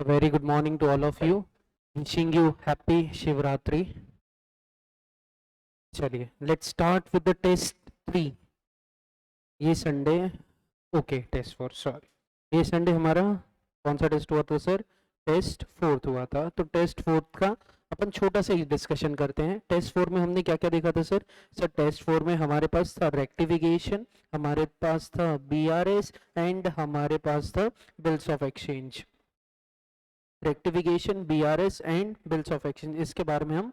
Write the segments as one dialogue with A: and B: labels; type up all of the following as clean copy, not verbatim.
A: Very good morning to all of you. Wishing you happy Shivratri. चलिए let's start with the test 3. ये Sunday okay test 4 sorry ये Sunday हमारा कौन सा test हुआ था सर? टेस्ट 4 हुआ था. तो टेस्ट 4 का अपन छोटा सा डिस्कशन करते हैं. टेस्ट 4 में हमने क्या क्या देखा था सर? सर टेस्ट 4 में हमारे पास था रेक्टिफिकेशन, हमारे पास था बीआरएस एंड हमारे पास था bills of exchange. Rectification, BRS and bills of exchange, इसके बारे में हम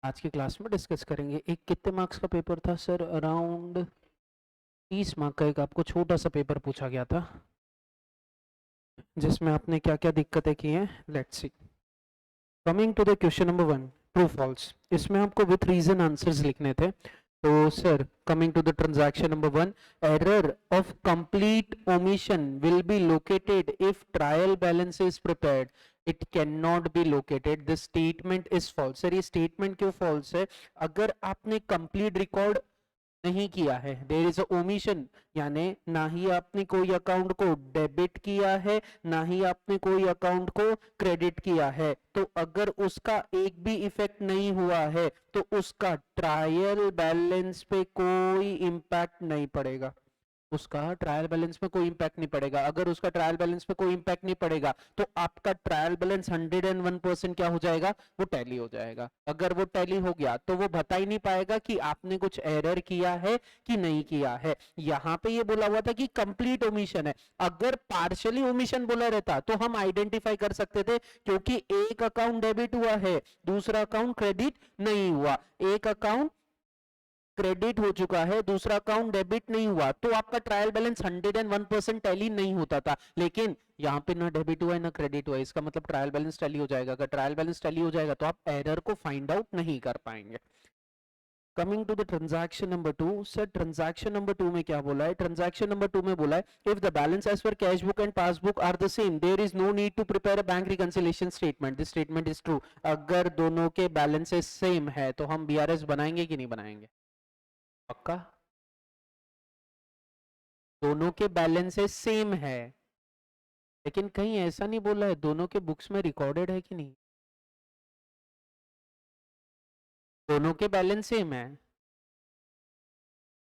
A: आज की क्लास में डिस्कस करेंगे. एक कितने मार्क्स का पेपर था सर? अराउंड 30 मार्क का एक आपको छोटा सा पेपर पूछा गया था जिसमें आपने क्या क्या दिक्कतें की हैं. Let's see. Coming to the question number 1, true false. इसमें आपको विथ रीजन आंसर्स लिखने थे. तो sir coming to the transaction number 1, error of complete omission will be located if trial balance is prepared. It can not be located. This statement is false. Sir ये statement क्यों false है? अगर आपने complete record नहीं किया है, there is a omission, यानी ना ही आपने कोई अकाउंट को डेबिट किया है ना ही आपने कोई अकाउंट को क्रेडिट किया है, तो अगर उसका एक भी इफेक्ट नहीं हुआ है तो उसका ट्रायल बैलेंस पे कोई इंपैक्ट नहीं पड़ेगा. उसका ट्रायल बैलेंस में कोई इंपैक्ट नहीं पड़ेगा. अगर उसका ट्रायल बैलेंस में कोई इंपैक्ट नहीं पड़ेगा तो आपका ट्रायल बैलेंस 101% क्या हो जाएगा? वो टैली हो जाएगा. अगर वो टैली हो गया तो वो बता ही नहीं पाएगा कि आपने कुछ एरर किया है कि नहीं किया है. यहाँ पे ये बोला हुआ था कि कंप्लीट ओमिशन है. अगर पार्शियली ओमिशन बोला रहता तो हम आइडेंटिफाई कर सकते थे, क्योंकि एक अकाउंट डेबिट हुआ है, दूसरा अकाउंट क्रेडिट नहीं हुआ. एक अकाउंट क्रेडिट हो चुका है, दूसरा अकाउंट डेबिट नहीं हुआ, तो आपका ट्रायल बैलेंस 101% टैली नहीं होता था. लेकिन यहाँ पे ना डेबिट हुआ है ना क्रेडिट हुआ है, इसका मतलब ट्रायल बैलेंस टैली हो जाएगा. अगर ट्रायल बैलेंस टैली हो जाएगा तो आप एरर को फाइंड आउट नहीं कर पाएंगे. Coming to the transaction number 2. Sir transaction number 2 में क्या बोला है? ट्रांजैक्शन नंबर 2 में बोला है if the balance as per cash book and passbook are the same there is no need to prepare a bank reconciliation statement. This statement is true. अगर दोनों के बैलेंसेस सेम है तो हम बीआरएस बनाएंगे कि नहीं बनाएंगे? पक्का? दोनों के बैलेंसेस सेम है, लेकिन कहीं ऐसा नहीं बोला है दोनों के बुक्स में रिकॉर्डेड है कि नहीं. दोनों के बैलेंस सेम है.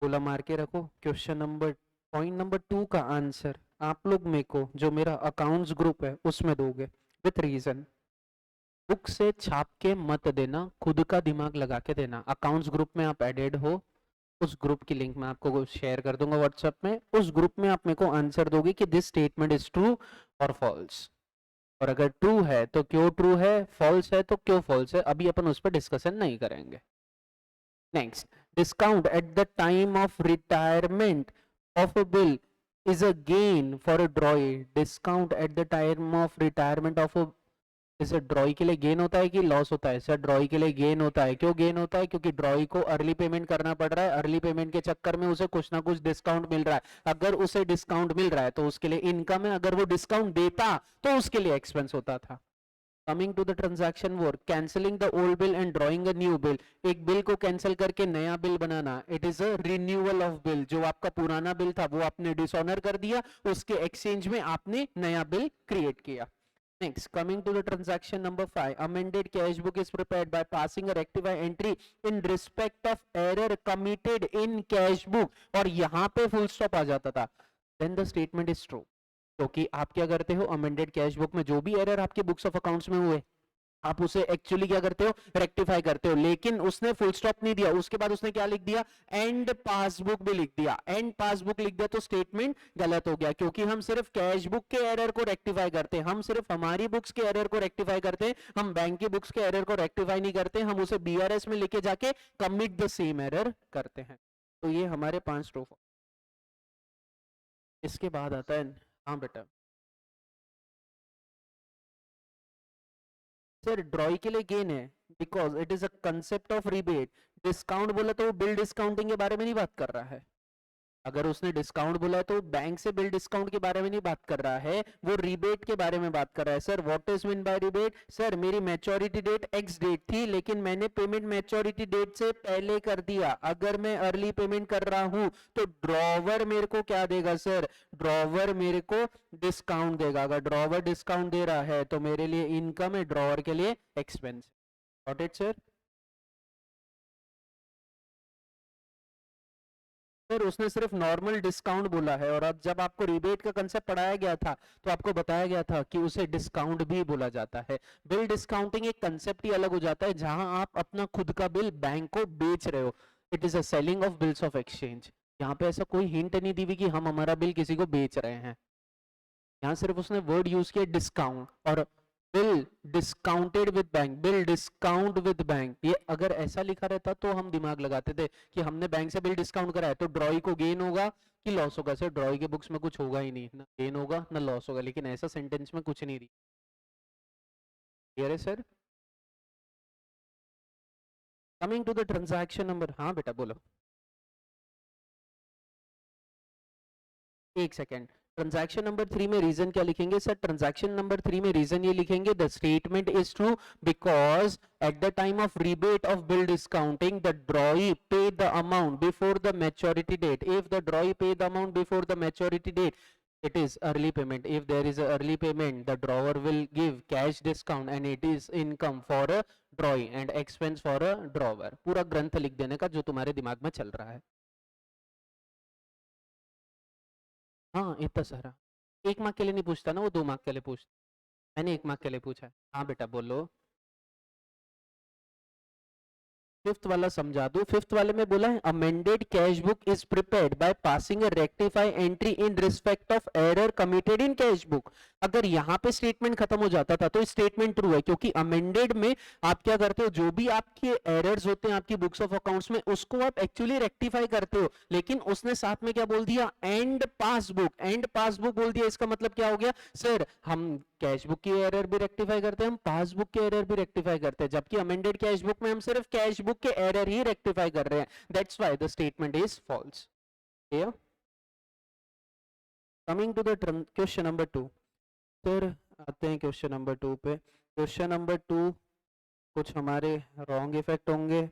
A: बोला मार के रखो. क्वेश्चन नंबर पॉइंट नंबर 2 का आंसर आप लोग मेरे को जो मेरा अकाउंट्स ग्रुप है उसमें दोगे विथ रीजन. बुक से छाप के मत देना, खुद का दिमाग लगा के देना. अकाउंट्स ग्रुप में आप एडेड हो, उस ग्रुप की लिंक मैं आपको शेयर कर दूंगा व्हाट्सएप में. उस ग्रुप में आप मेरे को आंसर दोगे कि दिस स्टेटमेंट इज ट्रू और फॉल्स. और अगर ट्रू है तो क्यों ट्रू है, फॉल्स है तो क्यों फॉल्स है. अभी अपन उस पर डिस्कशन नहीं करेंगे. Next, discount at the time of retirement of a bill is a gain for a ड्रॉई. Discount at the time of retirement of a, इसे ड्रॉई के लिए गेन होता है कि लॉस होता है? सर ड्रॉई के लिए गेन होता है. क्यों गेन होता है? क्योंकि ड्रॉई को अर्ली पेमेंट करना पड़ रहा है. अर्ली पेमेंट के चक्कर में उसे कुछ ना कुछ डिस्काउंट मिल रहा है. अगर उसे डिस्काउंट मिल रहा है तो उसके लिए इनकम है. अगर वो डिस्काउंट देता तो उसके लिए एक्सपेंस होता था. Coming to the transaction work, cancelling the old bill and drawing a new bill. एक बिल को कैंसिल करके नया बिल बनाना, it is a renewal of bill. जो आपका पुराना बिल था वो आपने डिसऑनर कर दिया, उसके एक्सचेंज में आपने नया बिल क्रिएट किया. Next, coming to the transaction number 5, amended cash book is prepared by passing a rectify entry in respect of error committed in cash book. और यहाँ पे full stop आ जाता था. Then the statement is true. क्योंकि आप क्या करते हो, अमेंडेड कैश बुक में जो भी एरर आपके बुक्स ऑफ अकाउंट्स में हुए आप उसे एक्चुअली क्या करते हो, रेक्टिफाई करते हो. लेकिन उसने फुल स्टॉप नहीं दिया, उसके बाद उसने क्या लिख दिया? एंड पासबुक भी लिख दिया. एंड पासबुक लिख दिया तो स्टेटमेंट गलत हो गया, क्योंकि हम सिर्फ कैश बुक के एरर को रेक्टिफाई करते हैं. हम सिर्फ हमारी बुक्स के एरर को रेक्टिफाई करते हैं, हम बैंक की बुक्स के एरर को रेक्टिफाई नहीं करते. हम उसे बीआरएस में लेके जाके कमिट द सेम एरर करते हैं. तो ये हमारे 5 ट्रू. इसके बाद आता है, हाँ बेटा सर ड्रॉई के लिए गेन है because it is a concept of rebate. Discount बोला तो वो बिल डिस्काउंटिंग के बारे में नहीं बात कर रहा है. अगर उसने डिस्काउंट बोला है तो बैंक से बिल डिस्काउंट के बारे में नहीं बात कर रहा है, वो रिबेट के बारे में बात कर रहा है। Sir what is mean by rebate? Sir मेरी मैच्योरिटी डेट एक्स डेट थी, लेकिन मैंने पेमेंट मैच्योरिटी डेट से पहले कर दिया। अगर मैं अर्ली पेमेंट कर रहा हूं तो ड्रॉवर मेरे को क्या देगा? सर ड्रॉवर मेरे को डिस्काउंट देगा। अगर ड्रॉवर डिस्काउंट दे रहा है तो मेरे लिए इनकम है, ड्रॉवर के लिए expense. Got it sir? Sir उसने सिर्फ नॉर्मल डिस्काउंट बोला है, और अब जब आपको रिबेट का कंसेप्ट पढ़ाया गया था तो आपको बताया गया था कि उसे डिस्काउंट भी बोला जाता है। बिल डिस्काउंटिंग एक कंसेप्ट ही अलग हो जाता है, जहां आप अपना खुद का बिल बैंक को बेच रहे हो। It is a selling of bills of exchange. यहाँ पे ऐसा कोई हिंट नहीं दी हुई कि हम हमारा बिल किसी को बेच रहे हैं। यहाँ सिर्फ उसने वर्ड यूज किया डिस्काउंट, और bill discounted with bank, bill discount with bank. ये अगर ऐसा लिखा रहता तो हम दिमाग लगाते थे कि हमने बैंक से बिल डिस्काउंट करा है तो ड्रॉई को गेन होगा कि लॉस होगा। सर ड्रॉई के बुक्स में कुछ होगा ही नहीं, ना गेन होगा ना लॉस होगा, लेकिन ऐसा सेंटेंस में कुछ नहीं दी। क्लियर है sir? Coming to the transaction number. हाँ बेटा बोलो। एक सेकेंड। ट्रांजैक्शन नंबर 3 में रीजन क्या लिखेंगे? सर ट्रांजैक्शन नंबर 3 में रीजन ये लिखेंगे, the statement is true because at the time of rebate of bill discounting the drawee paid the amount before the maturity date. If the drawee paid the amount before the maturity date, it is early payment. If there is a early payment, the drawer will give cash discount and it is income for a drawee and expense for a drawer. पूरा ग्रंथ लिख देने का जो तुम्हारे दिमाग में चल रहा है। हाँ इतना सारा। 1 मार्क के लिए नहीं पूछता ना वो, 2 मार्क के लिए पूछता। मैंने 1 मार्क के लिए पूछा है। हाँ बेटा बोलो। फिफ्थ वाला समझा दो। फिफ्थ वाले में बोला है amended cash book is prepared by passing a rectify entry in respect of error committed in cash book. अगर यहाँ पे स्टेटमेंट खत्म हो जाता था तो स्टेटमेंट ट्रू है, क्योंकि अमेंडेड में आप क्या करते हो, जो भी आपके एरर्स होते हैं आपकी बुक्स ऑफ अकाउंट्स में उसको आप एक्चुअली रेक्टिफाई करते हो। लेकिन उसने साथ में क्या बोल दिया? And passbook. एंड पासबुक बोल दिया, इसका मतलब क्या हो गया? सर हम कैश बुक की एरर भी रेक्टिफाई करते हैं, हम पासबुक के एरर भी रेक्टिफाई करते हैं, जबकि अमेंडेड कैश बुक में हम सिर्फ कैश बुक के एरर ही रेक्टिफाई कर रहे हैं। That's why the statement is false. Clear? Coming to the question number 2। Sir आते हैं क्वेश्चन नंबर 2 पे। क्वेश्चन नंबर 2 कुछ हमारे रॉन्ग इफेक्ट होंगे,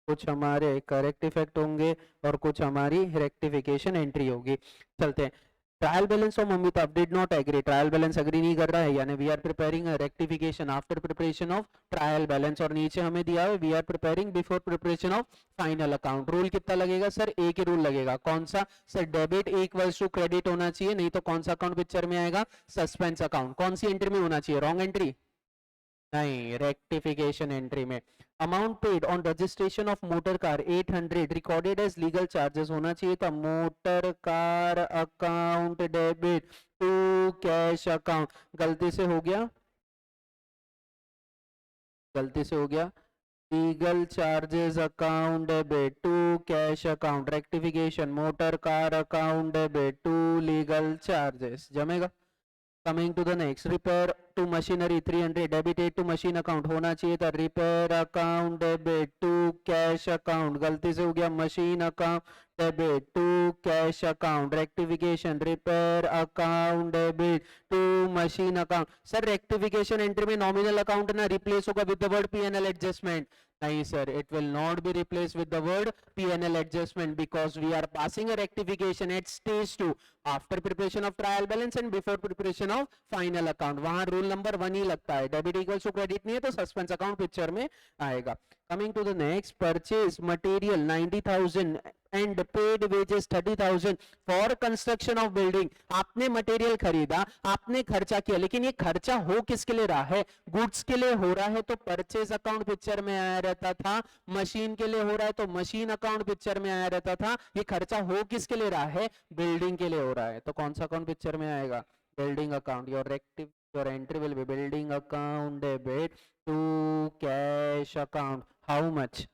A: कुछ हमारे करेक्ट इफेक्ट होंगे, और कुछ हमारी रेक्टिफिकेशन एंट्री होगी। चलते हैं। Trial balance of Amitabh did not agree. Trial balance agree नहीं कर रहा है, यानी we are preparing a rectification after preparation of trial balance. और नीचे हमें दिया है we are preparing before preparation of final account. Rule कितना लगेगा? सर एक ही रूल लगेगा। कौन सा? Sir debit equals to credit होना चाहिए, नहीं तो कौन सा अकाउंट पिक्चर में आएगा? Suspense account. कौन सी एंट्री में होना चाहिए? रॉन्ग एंट्री नहीं, रेक्टिफिकेशन एंट्री में। Amount paid on registration of motor car 800 recorded as legal charges होना चाहिए था motor car account debit to cash account. गलती से हो गया, गलती से हो गया। Legal charges account debit to cash account. Rectification motor car account debit to legal charges. जमेगा? Coming to the next, repair to machinery 300 debited to machine account होना चाहिए था repair account debit to cash account. गलती से हो गया machine account debit to cash account. Rectification repair account debit to machine account. Sir rectification entry में nominal account ना replace होगा with the word PNL adjustment. नहीं sir, it will not be replaced with the word P&L adjustment because we are passing a rectification at stage 2 after preparation of trial balance and before preparation of final account। वहां rule number 1 ही लगता है, debit equals to credit नहीं है तो suspense account picture में आएगा। Coming to the next, purchase material 90,000 and paid wages 30,000 for construction of building. आपने material खरीदा, आपने खर्चा किया, लेकिन ये खर्चा हो किसके लिए रहा है? गुड्स के लिए हो रहा है तो परचेज अकाउंट पिक्चर में आया रहता था। मशीन के लिए हो रहा है तो मशीन अकाउंट पिक्चर में आया रहता था। ये खर्चा हो किसके लिए रहा है? बिल्डिंग के लिए हो रहा है, तो कौन सा अकाउंट पिक्चर में आएगा? Building account. Your entry will be building account debit to cash account. How much?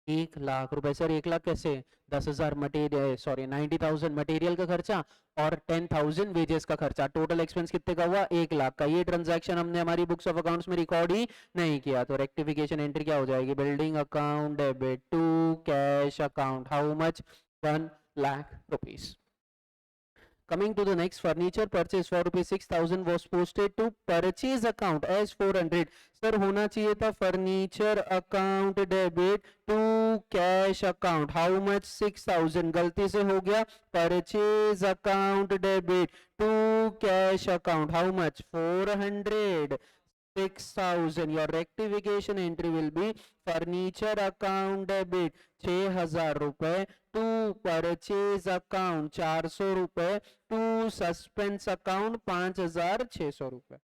A: 1,00,000 रुपए। सर 1,00,000 कैसे? 10,000 मटेरियल, सॉरी 90,000 मटेरियल का खर्चा और 10,000 वेजेस का खर्चा। टोटल एक्सपेंस कितने का हुआ? 1,00,000 का। ये ट्रांजैक्शन हमने हमारी बुक्स ऑफ अकाउंट्स में रिकॉर्ड ही नहीं किया, तो रेक्टिफिकेशन एंट्री क्या हो जाएगी? Building account debit to cash account. How much? 1 lakh rupees. Coming to the next, furniture purchase for rupees 6,000 was posted to purchase account as 400. Sir होना चाहिए था furniture account debit to cash account. How much? 6,000. गलती से हो गया purchase account debit to cash account. How much? 400. 6,000. Your rectification entry will be furniture account debit 6,000 रुपए to purchase account 400 रुपए to suspense account 5,600 रुपए.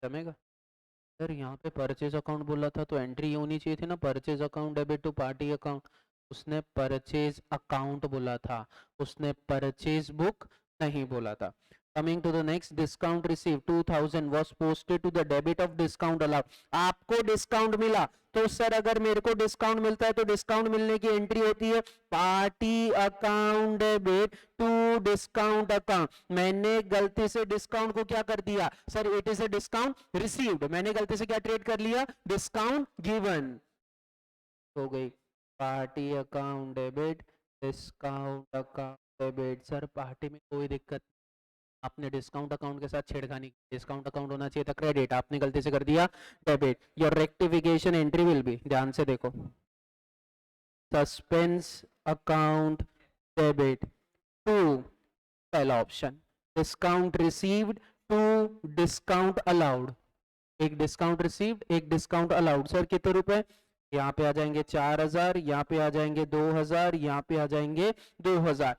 A: जमेगा सर? यहाँ पे purchase account बोला था तो एंट्री होनी चाहिए थी ना, purchase account debit to party account. उसने परचेज अकाउंट बोला था, उसने परचेज बुक नहीं बोला था. Coming to the next, discount received 2,000 was posted to the debit of discount allowed. आपको डिस्काउंट मिला तो सर अगर मेरे को डिस्काउंट मिलता है तो डिस्काउंट मिलने की एंट्री होती है party account debit to discount account. मैंने गलती से डिस्काउंट को क्या कर दिया sir? It is a discount received. मैंने गलती से क्या ट्रेड कर लिया? Discount given. हो गई party account debit discount account debit. Sir party में कोई दिक्कत, आपने डिस्काउंट अकाउंट के साथ छेड़खानी, डिस्काउंट अकाउंट होना चाहिए था क्रेडिट, आपने गलती से कर दिया debit. Your rectification entry will be, ध्यान से देखो, सस्पेंस अकाउंट डेबिट टू पहला option, discount received to discount allowed. एक डिस्काउंट रिसीव्ड, एक डिस्काउंट अलाउड. सर कितने रुपए? यहाँ पे आ जाएंगे 4,000, यहाँ पे आ जाएंगे 2,000, यहाँ पे आ जाएंगे 2,000.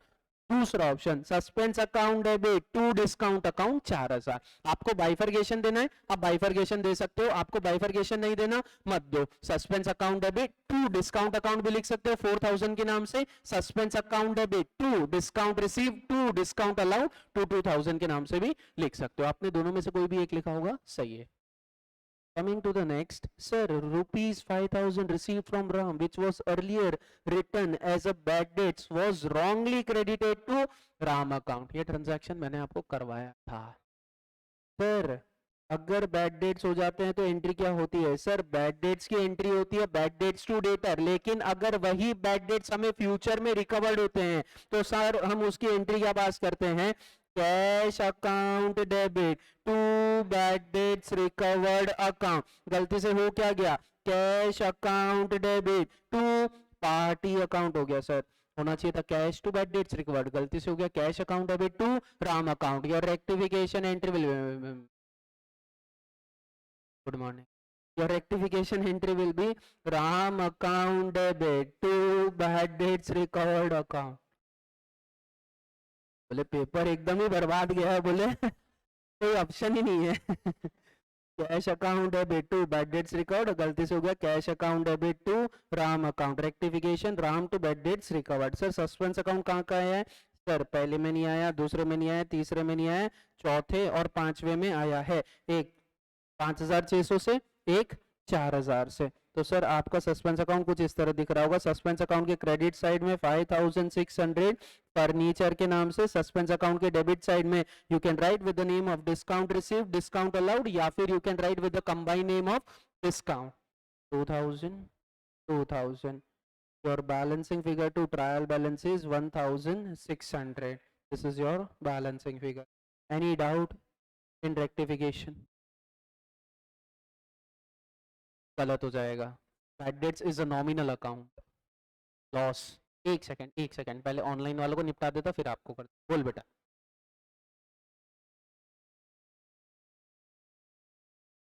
A: दूसरा option suspense account debit to discount account 4,000. आपको बाइफरकेशन देना है, आप बाइफरकेशन दे सकते हो. आपको बाइफरकेशन नहीं देना मत दो. Suspense account debit to discount account भी लिख सकते हो 4,000 के नाम से. Suspense account debit to discount receive to discount allowed to 2,000 के नाम से भी लिख सकते हो. आपने दोनों में से कोई भी एक लिखा होगा, सही है. Coming to the next, sir, rupees 5,000 received from Ram, which was earlier written as a bad debts, was wrongly credited to Ram account. ये ट्रांजैक्शन मैंने आपको करवाया था. सर अगर बैड डेट्स हो जाते हैं तो एंट्री क्या होती है? सर बैड डेट्स की एंट्री होती है बैड डेट्स टू डेटर. लेकिन अगर वही बैड डेट्स हमें फ्यूचर में रिकवर्ड होते हैं तो सर हम उसकी एंट्री क्या पास करते हैं? Cash account debit to bad debts recovered account. गलती से हो क्या गया? Cash account debit to party account हो गया. सर होना चाहिए था cash to bad debts recovered, गलती से हो गया cash account debit to Ram account. Your rectification entry will, good morning, your rectification entry will be Ram account debit to bad debts recovered account. बोले पेपर एकदम ही बर्बाद गया है, बोले कोई ऑप्शन ही नहीं है. Cash account debit to bad debts recovered, गलती से हो गया cash account debit to Ram account. Rectification Ram to bad debts recovered. Sir suspense account कहाँ का है? सर पहले में नहीं आया, दूसरे में नहीं आया, तीसरे में नहीं आया, चौथे और पांचवे में आया है. एक 5,600 से, एक 4,000 से. तो सर आपका सस्पेंस अकाउंट कुछ इस तरह दिख रहा होगा. सस्पेंस अकाउंट के क्रेडिट साइड में 5,600 फर्नीचर के नाम से. सस्पेंस अकाउंट के डेबिट साइड में you can write with the name of discount receive, discount allowed, या फिर you can write with the combined name of discount. 2,000. Your balancing figure to trial balance is 1,600. This is your balancing figure. Any doubt in rectification? गलत हो जाएगा. Bad debts is a nominal account. Loss. एक second पहले online वालों को निपटा देता फिर आपको कर. बोल बेटा.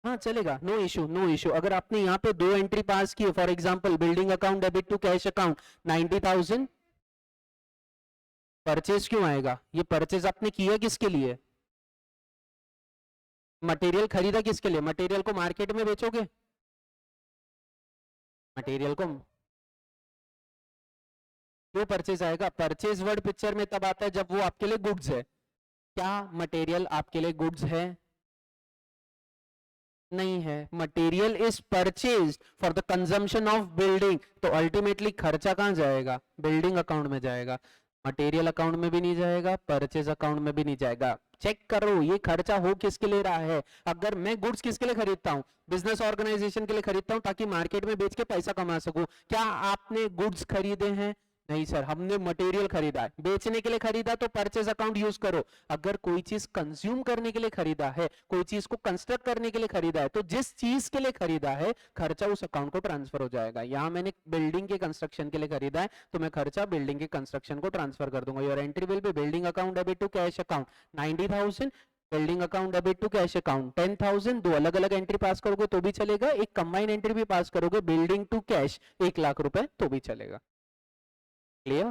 A: हाँ चलेगा, नो इशू. अगर आपने यहाँ पे दो एंट्री पास की, for example building account debit to cash account 90,000, purchase क्यों आएगा? ये परचेज आपने किया किसके लिए? मटेरियल खरीदा किसके लिए? मटेरियल को मार्केट में बेचोगे? मटेरियल को क्यों परचेज आएगा? परचेज वर्ड पिक्चर में तब आता है जब वो आपके लिए गुड्स है. क्या मटेरियल आपके लिए गुड्स है? नहीं है. Material is purchase for the consumption of building. तो अल्टीमेटली खर्चा कहां जाएगा? बिल्डिंग अकाउंट में जाएगा. मटेरियल अकाउंट में भी नहीं जाएगा, परचेज अकाउंट में भी नहीं जाएगा. चेक करो ये खर्चा हो किसके लिए रहा है. अगर मैं गुड्स किसके लिए खरीदता हूँ? बिजनेस ऑर्गेनाइजेशन के लिए खरीदता हूँ ताकि मार्केट में बेच के पैसा कमा सकूं. क्या आपने गुड्स खरीदे हैं नहीं सर, हमने मटेरियल खरीदा है, बेचने के लिए खरीदा तो परचेज अकाउंट यूज करो। अगर कोई चीज कंज्यूम करने के लिए खरीदा है, कोई चीज को कंस्ट्रक्ट करने के लिए खरीदा है, तो जिस चीज के लिए खरीदा है खर्चा उस अकाउंट को ट्रांसफर हो जाएगा। यहाँ मैंने बिल्डिंग के कंस्ट्रक्शन के लिए खरीदा है तो मैं खर्चा बिल्डिंग के कंस्ट्रक्शन को ट्रांसफर कर दूंगा। Your entry will be building account debit to cash account 90,000, building account debit to cash account 10,000। दो अलग अलग एंट्री पास करोगे तो भी चलेगा, एक कंबाइन एंट्री भी पास करोगे बिल्डिंग टू कैश 1,00,000 रुपए तो भी चलेगा। क्लियर?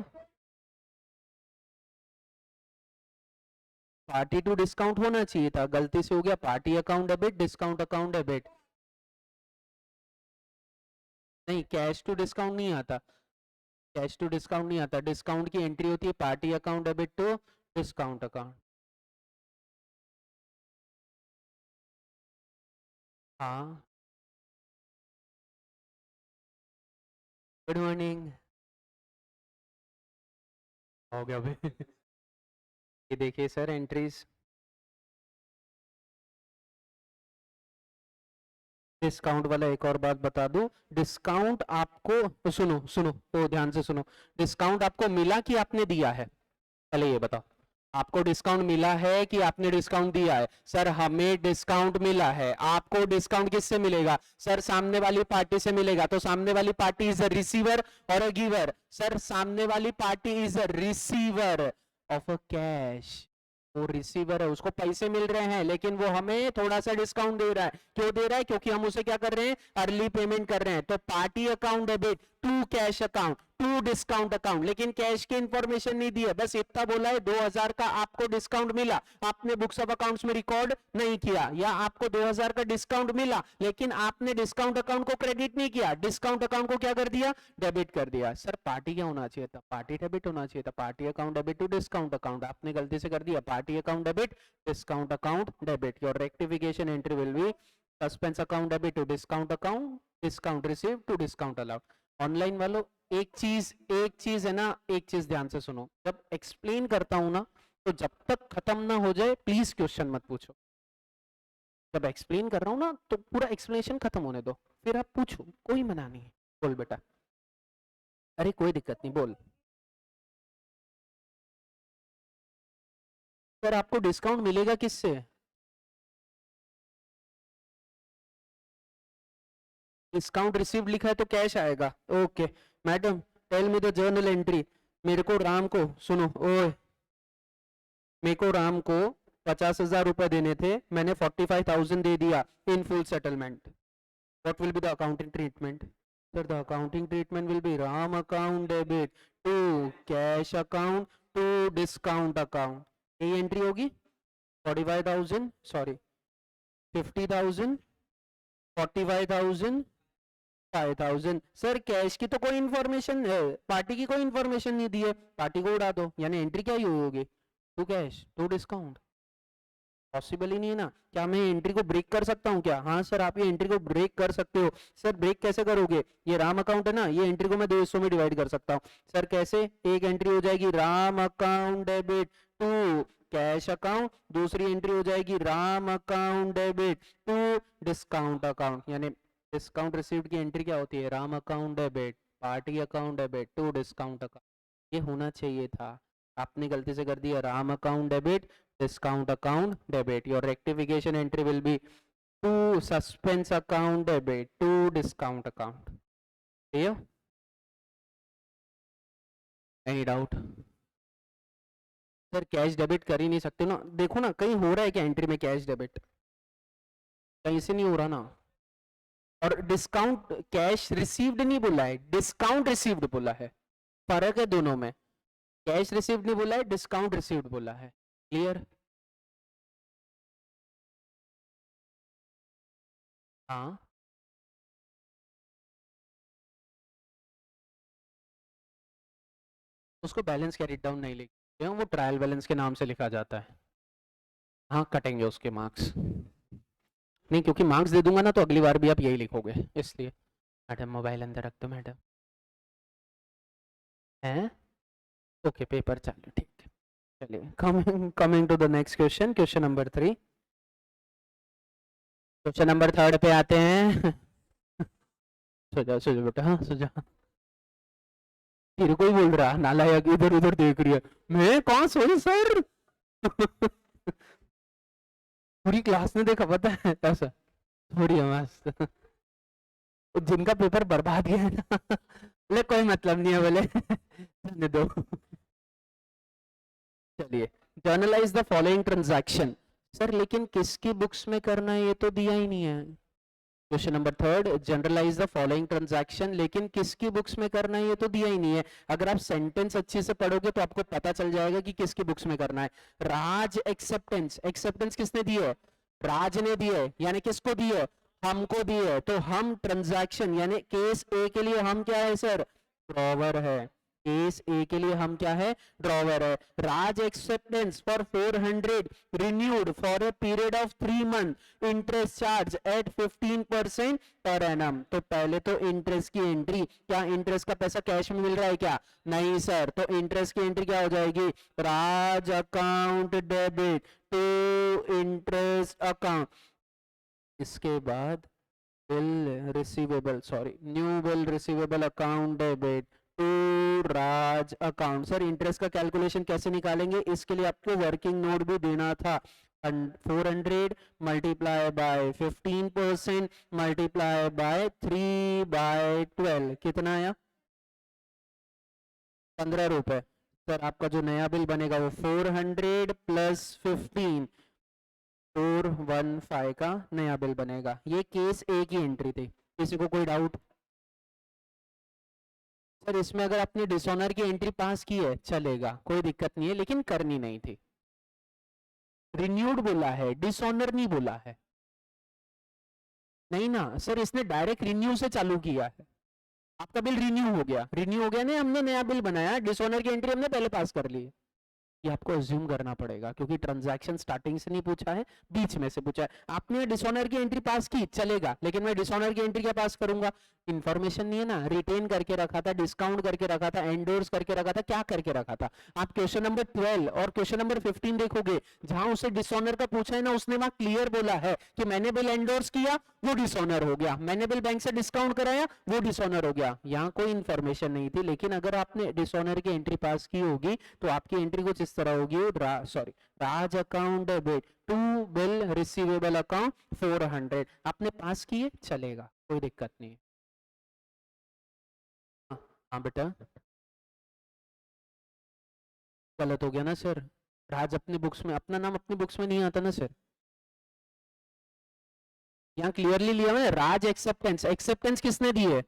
A: पार्टी टू डिस्काउंट होना चाहिए था, गलती से हो गया party account debit discount account debit. नहीं, कैश टू डिस्काउंट नहीं आता, कैश टू डिस्काउंट नहीं आता, डिस्काउंट की एंट्री होती है party account debit to discount account. हाँ, गुड मॉर्निंग। हो गया भाई। ये देखिए सर एंट्रीज, डिस्काउंट वाला एक और बात बता दूं, डिस्काउंट आपको सुनो सुनो तो ध्यान से सुनो, डिस्काउंट आपको मिला कि आपने दिया है? पहले ये बताओ, आपको डिस्काउंट मिला है कि आपने डिस्काउंट दिया है? सर हमें डिस्काउंट मिला है। आपको डिस्काउंट किससे मिलेगा? सर सामने वाली पार्टी से मिलेगा। तो सामने वाली पार्टी इज अ रिसीवर और अ गिवर। सर सामने वाली party is a receiver of a cash, वो रिसीवर है, उसको पैसे मिल रहे हैं लेकिन वो हमें थोड़ा सा डिस्काउंट दे रहा है। क्यों दे रहा है? क्योंकि हम उसे क्या कर रहे हैं, अर्ली पेमेंट कर रहे हैं। तो party account debit to cash account to discount account, लेकिन कैश की इंफॉर्मेशन नहीं दी है, बस इतना बोला है 2,000 का आपको डिस्काउंट मिला, आपने बुक्स ऑफ अकाउंट्स में रिकॉर्ड नहीं किया। या आपको 2,000 का डिस्काउंट मिला लेकिन आपने डिस्काउंट अकाउंट को क्रेडिट नहीं किया, डिस्काउंट अकाउंट को क्या कर दिया, डेबिट कर दिया। सर पार्टी क्या होना चाहिए था? पार्टी डेबिट होना चाहिए था, party account debit to discount account, आपने गलती से कर दिया party account debit discount account debit. Your rectification entry will be suspense account debit to discount account discount receive to discount allowed. Online वालों एक चीज है ना, एक चीज ध्यान से सुनो, जब एक्सप्लेन करता हूं ना तो जब तक खत्म ना हो जाए प्लीज क्वेश्चन मत पूछो। जब एक्सप्लेन कर रहा हूं ना तो पूरा एक्सप्लेनेशन खत्म होने दो, फिर आप पूछो, कोई मना नहीं है। बोल बेटा। अरे कोई दिक्कत नहीं, बोल। सर आपको डिस्काउंट मिलेगा किससे? डिस्काउंट रिसीव्ड लिखा है तो कैश आएगा। Okay madam, tell me the journal entry. मेरे को राम को सुनो, ओए मेरे को राम को 50,000 रुपए देने थे, मैंने 45,000 दे दिया in full settlement. What will be the accounting treatment? Sir the accounting treatment will be Ram account debit to cash account to discount account. ये एंट्री होगी 45,000 सॉरी 50,000 45,000 5,000। सर कैश की तो कोई इन्फॉर्मेशन, पार्टी की कोई इन्फॉर्मेशन नहीं दी है, पार्टी को उड़ा दो, यानी एंट्री क्या ही होगी, to cash to discount. Possible ही नहीं है ना। क्या मैं एंट्री को ब्रेक कर सकता हूँ क्या? हाँ सर आप ये एंट्री को ब्रेक कर सकते हो। सर ब्रेक कैसे करोगे? ये राम अकाउंट है ना, ये एंट्री को मैं दो हिस्सों में डिवाइड कर सकता हूँ। सर कैसे? एक एंट्री हो जाएगी Ram account debit to cash account, दूसरी एंट्री हो जाएगी Ram account debit to discount account. यानी डिस्काउंट रिसीव्ड की एंट्री क्या होती है, Ram account debit party account debit to discount account. ये होना चाहिए था, आपने गलती से कर दिया Ram account debit discount account debit. Your rectification entry will be to suspense account debit to discount account. Clear? Any doubt? Sir cash debit कर ही नहीं सकते ना, देखो ना कहीं हो रहा है क्या एंट्री में कैश डेबिट? कहीं से नहीं हो रहा ना। और डिस्काउंट कैश रिसीव्ड नहीं बोला है, डिस्काउंट रिसीव्ड बोला है, फर्क है दोनों में। कैश रिसीव्ड नहीं बोला है, डिस्काउंट रिसीव्ड बोला है। क्लियर? हाँ उसको बैलेंस कैरी डाउन नहीं लिखते हैं, वो ट्रायल बैलेंस के नाम से लिखा जाता है। हाँ कटेंगे उसके मार्क्स, नहीं क्योंकि मार्क्स दे दूंगा ना तो अगली बार भी आप यही लिखोगे इसलिए। मैडम मोबाइल अंदर रख दो मैडम। हैं? ओके पेपर चालू, ठीक है। चलिए coming coming to the next question, question number 3। Question number 3 पे आते हैं। सो जाओ बेटा, हाँ सो जाओ। तेरे को ही बोल रहा नालायक, इधर उधर देख रही है, मैं कौन सोई सर। पूरी क्लास ने देखा पता है ऐसा, थोड़ी है मस्त। जिनका पेपर बर्बाद गया है ना, बोले कोई मतलब नहीं है, बोले रहने दो। चलिए, generalized the following transaction. Sir लेकिन किसकी बुक्स में करना है, ये तो दिया ही नहीं है। Question number third, journalise the following transaction, लेकिन किसकी बुक्स में करना है ये तो दिया ही नहीं है। अगर आप सेंटेंस अच्छे से पढ़ोगे तो आपको पता चल जाएगा कि किसकी बुक्स में करना है। राज एक्सेप्टेंस, एक्सेप्टेंस किसने दी है, राज ने दी है, यानी किसको दी है, हमको दी है। तो हम ट्रांजैक्शन यानी केस ए के लिए हम क्या है सर, ड्रॉवर है। केस ए के लिए हम क्या है, ड्रॉवर है। Raj acceptance for 400 renewed for a period of 3 month, interest charge at 15% per annum. तो पहले तो इंटरेस्ट की एंट्री, क्या इंटरेस्ट का पैसा कैश में मिल रहा है क्या, नहीं सर, तो इंटरेस्ट की एंट्री क्या हो जाएगी, Raj account debit to interest account. इसके बाद bill receivable, sorry new bill receivable account debit to Raj account. Sir interest का कैलकुलेशन कैसे निकालेंगे, इसके लिए आपको वर्किंग नोट भी देना था। 400 मल्टीप्लाई बाय 15% मल्टीप्लाई बाय 3/12 कितना आया, 15 रुपए। सर आपका जो नया बिल बनेगा वो 400 प्लस 15, 415 का नया बिल बनेगा। ये केस ए की एंट्री थी, किसी को कोई डाउट। सर इसमें अगर आपने डिसऑनर की एंट्री पास की है चलेगा, कोई दिक्कत नहीं है, लेकिन करनी नहीं थी। रिन्यूड बोला है, डिसऑनर नहीं बोला है। नहीं ना सर, इसने डायरेक्ट रिन्यू से चालू किया है। आपका बिल रिन्यू हो गया, रिन्यू हो गया ना, हमने नया बिल बनाया, डिसऑनर की एंट्री हमने पहले पास कर ली है। ये आपको अज्यूम करना पड़ेगा क्योंकि ट्रांजैक्शन स्टार्टिंग से नहीं पूछा है, बीच में से पूछा है। आपने डिसऑनर की एंट्री पास की चलेगा, लेकिन मैं डिसऑनर की एंट्री क्या पास करूंगा, इंफॉर्मेशन नहीं है ना, रिटेन करके रखा था, डिस्काउंट करके रखा था, एंडोर्स करके रखा था, क्या करके रखा था। आप क्वेश्चन नंबर 12 और क्वेश्चन नंबर 15 देखोगे, जहां उसे डिसऑनर का पूछा है ना, उसने वहां क्लियर बोला है कि मैंने बिल एंडोर्स किया वो डिसऑनर हो गया, मैंने बिल बैंक से डिस्काउंट कराया वो डिसऑनर हो गया। यहाँ कोई इंफॉर्मेशन नहीं थी, लेकिन अगर आपने डिसऑनर की एंट्री पास की होगी तो आपकी एंट्री कुछ इस तरह होगी, sorry Raj account debit to bill receivable account 400। आपने पास किए चलेगा, कोई दिक्कत नहीं। हाँ हाँ बेटा, गलत हो गया ना सर, राज अपने बुक्स में, अपना नाम अपनी बुक्स में नहीं आता ना सर। यहाँ क्लियरली लिया है राज एक्सेप्टेंस, एक्सेप्टेंस किसने दी है,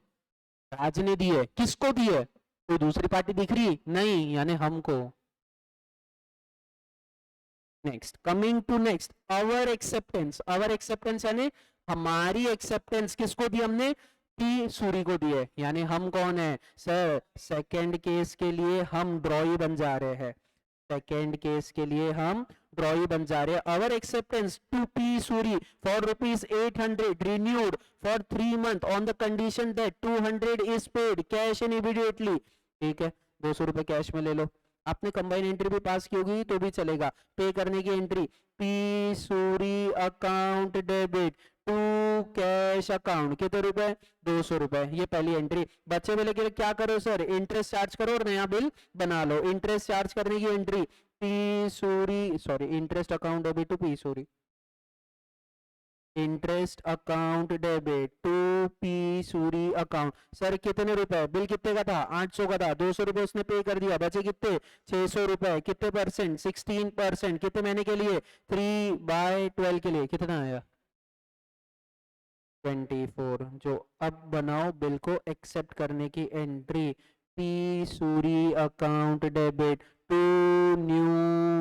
A: राज ने दी है। किसको दी है, कोई दूसरी पार्टी दिख रही नहीं, यानी हमको। Next, coming to next, our acceptance, our acceptance यानी हमारी एक्सेप्टेंस किसको दी हमने, पी सूरी को दी है, यानी हम कौन है सर, सेकंड केस के लिए हम ड्रॉई बन जा रहे हैं, सेकेंड केस के लिए हम ड्रॉई बन जा रहे हैं। Our acceptance to P Suri for ₹800 renewed for 3 month on the condition that 200 is paid cash in immediately. ठीक है, 200 रुपए कैश में ले लो। आपने कंबाइन एंट्री भी पास की होगी तो भी चलेगा। पे करने की entry, P Suri account debit to cash account, कितने रुपए, 200 रुपए, ये पहली एंट्री। बच्चे बोले कि क्या करो सर, इंटरेस्ट चार्ज करो और नया बिल बना लो। इंटरेस्ट चार्ज करने की entry, P Suri, sorry interest account debit to P Suri, interest account debit to P Suri account. Sir कितने रुपए, बिल कितने का था, 800 का था, 200 रुपए उसने पे कर दिया, बचे कितने, 600 रुपए। कितने परसेंट, 16%, कितने महीने के लिए, 3/12 के लिए, कितना आया, 24। जो अब बनाओ बिल को एक्सेप्ट करने की entry, P Suri account debit to new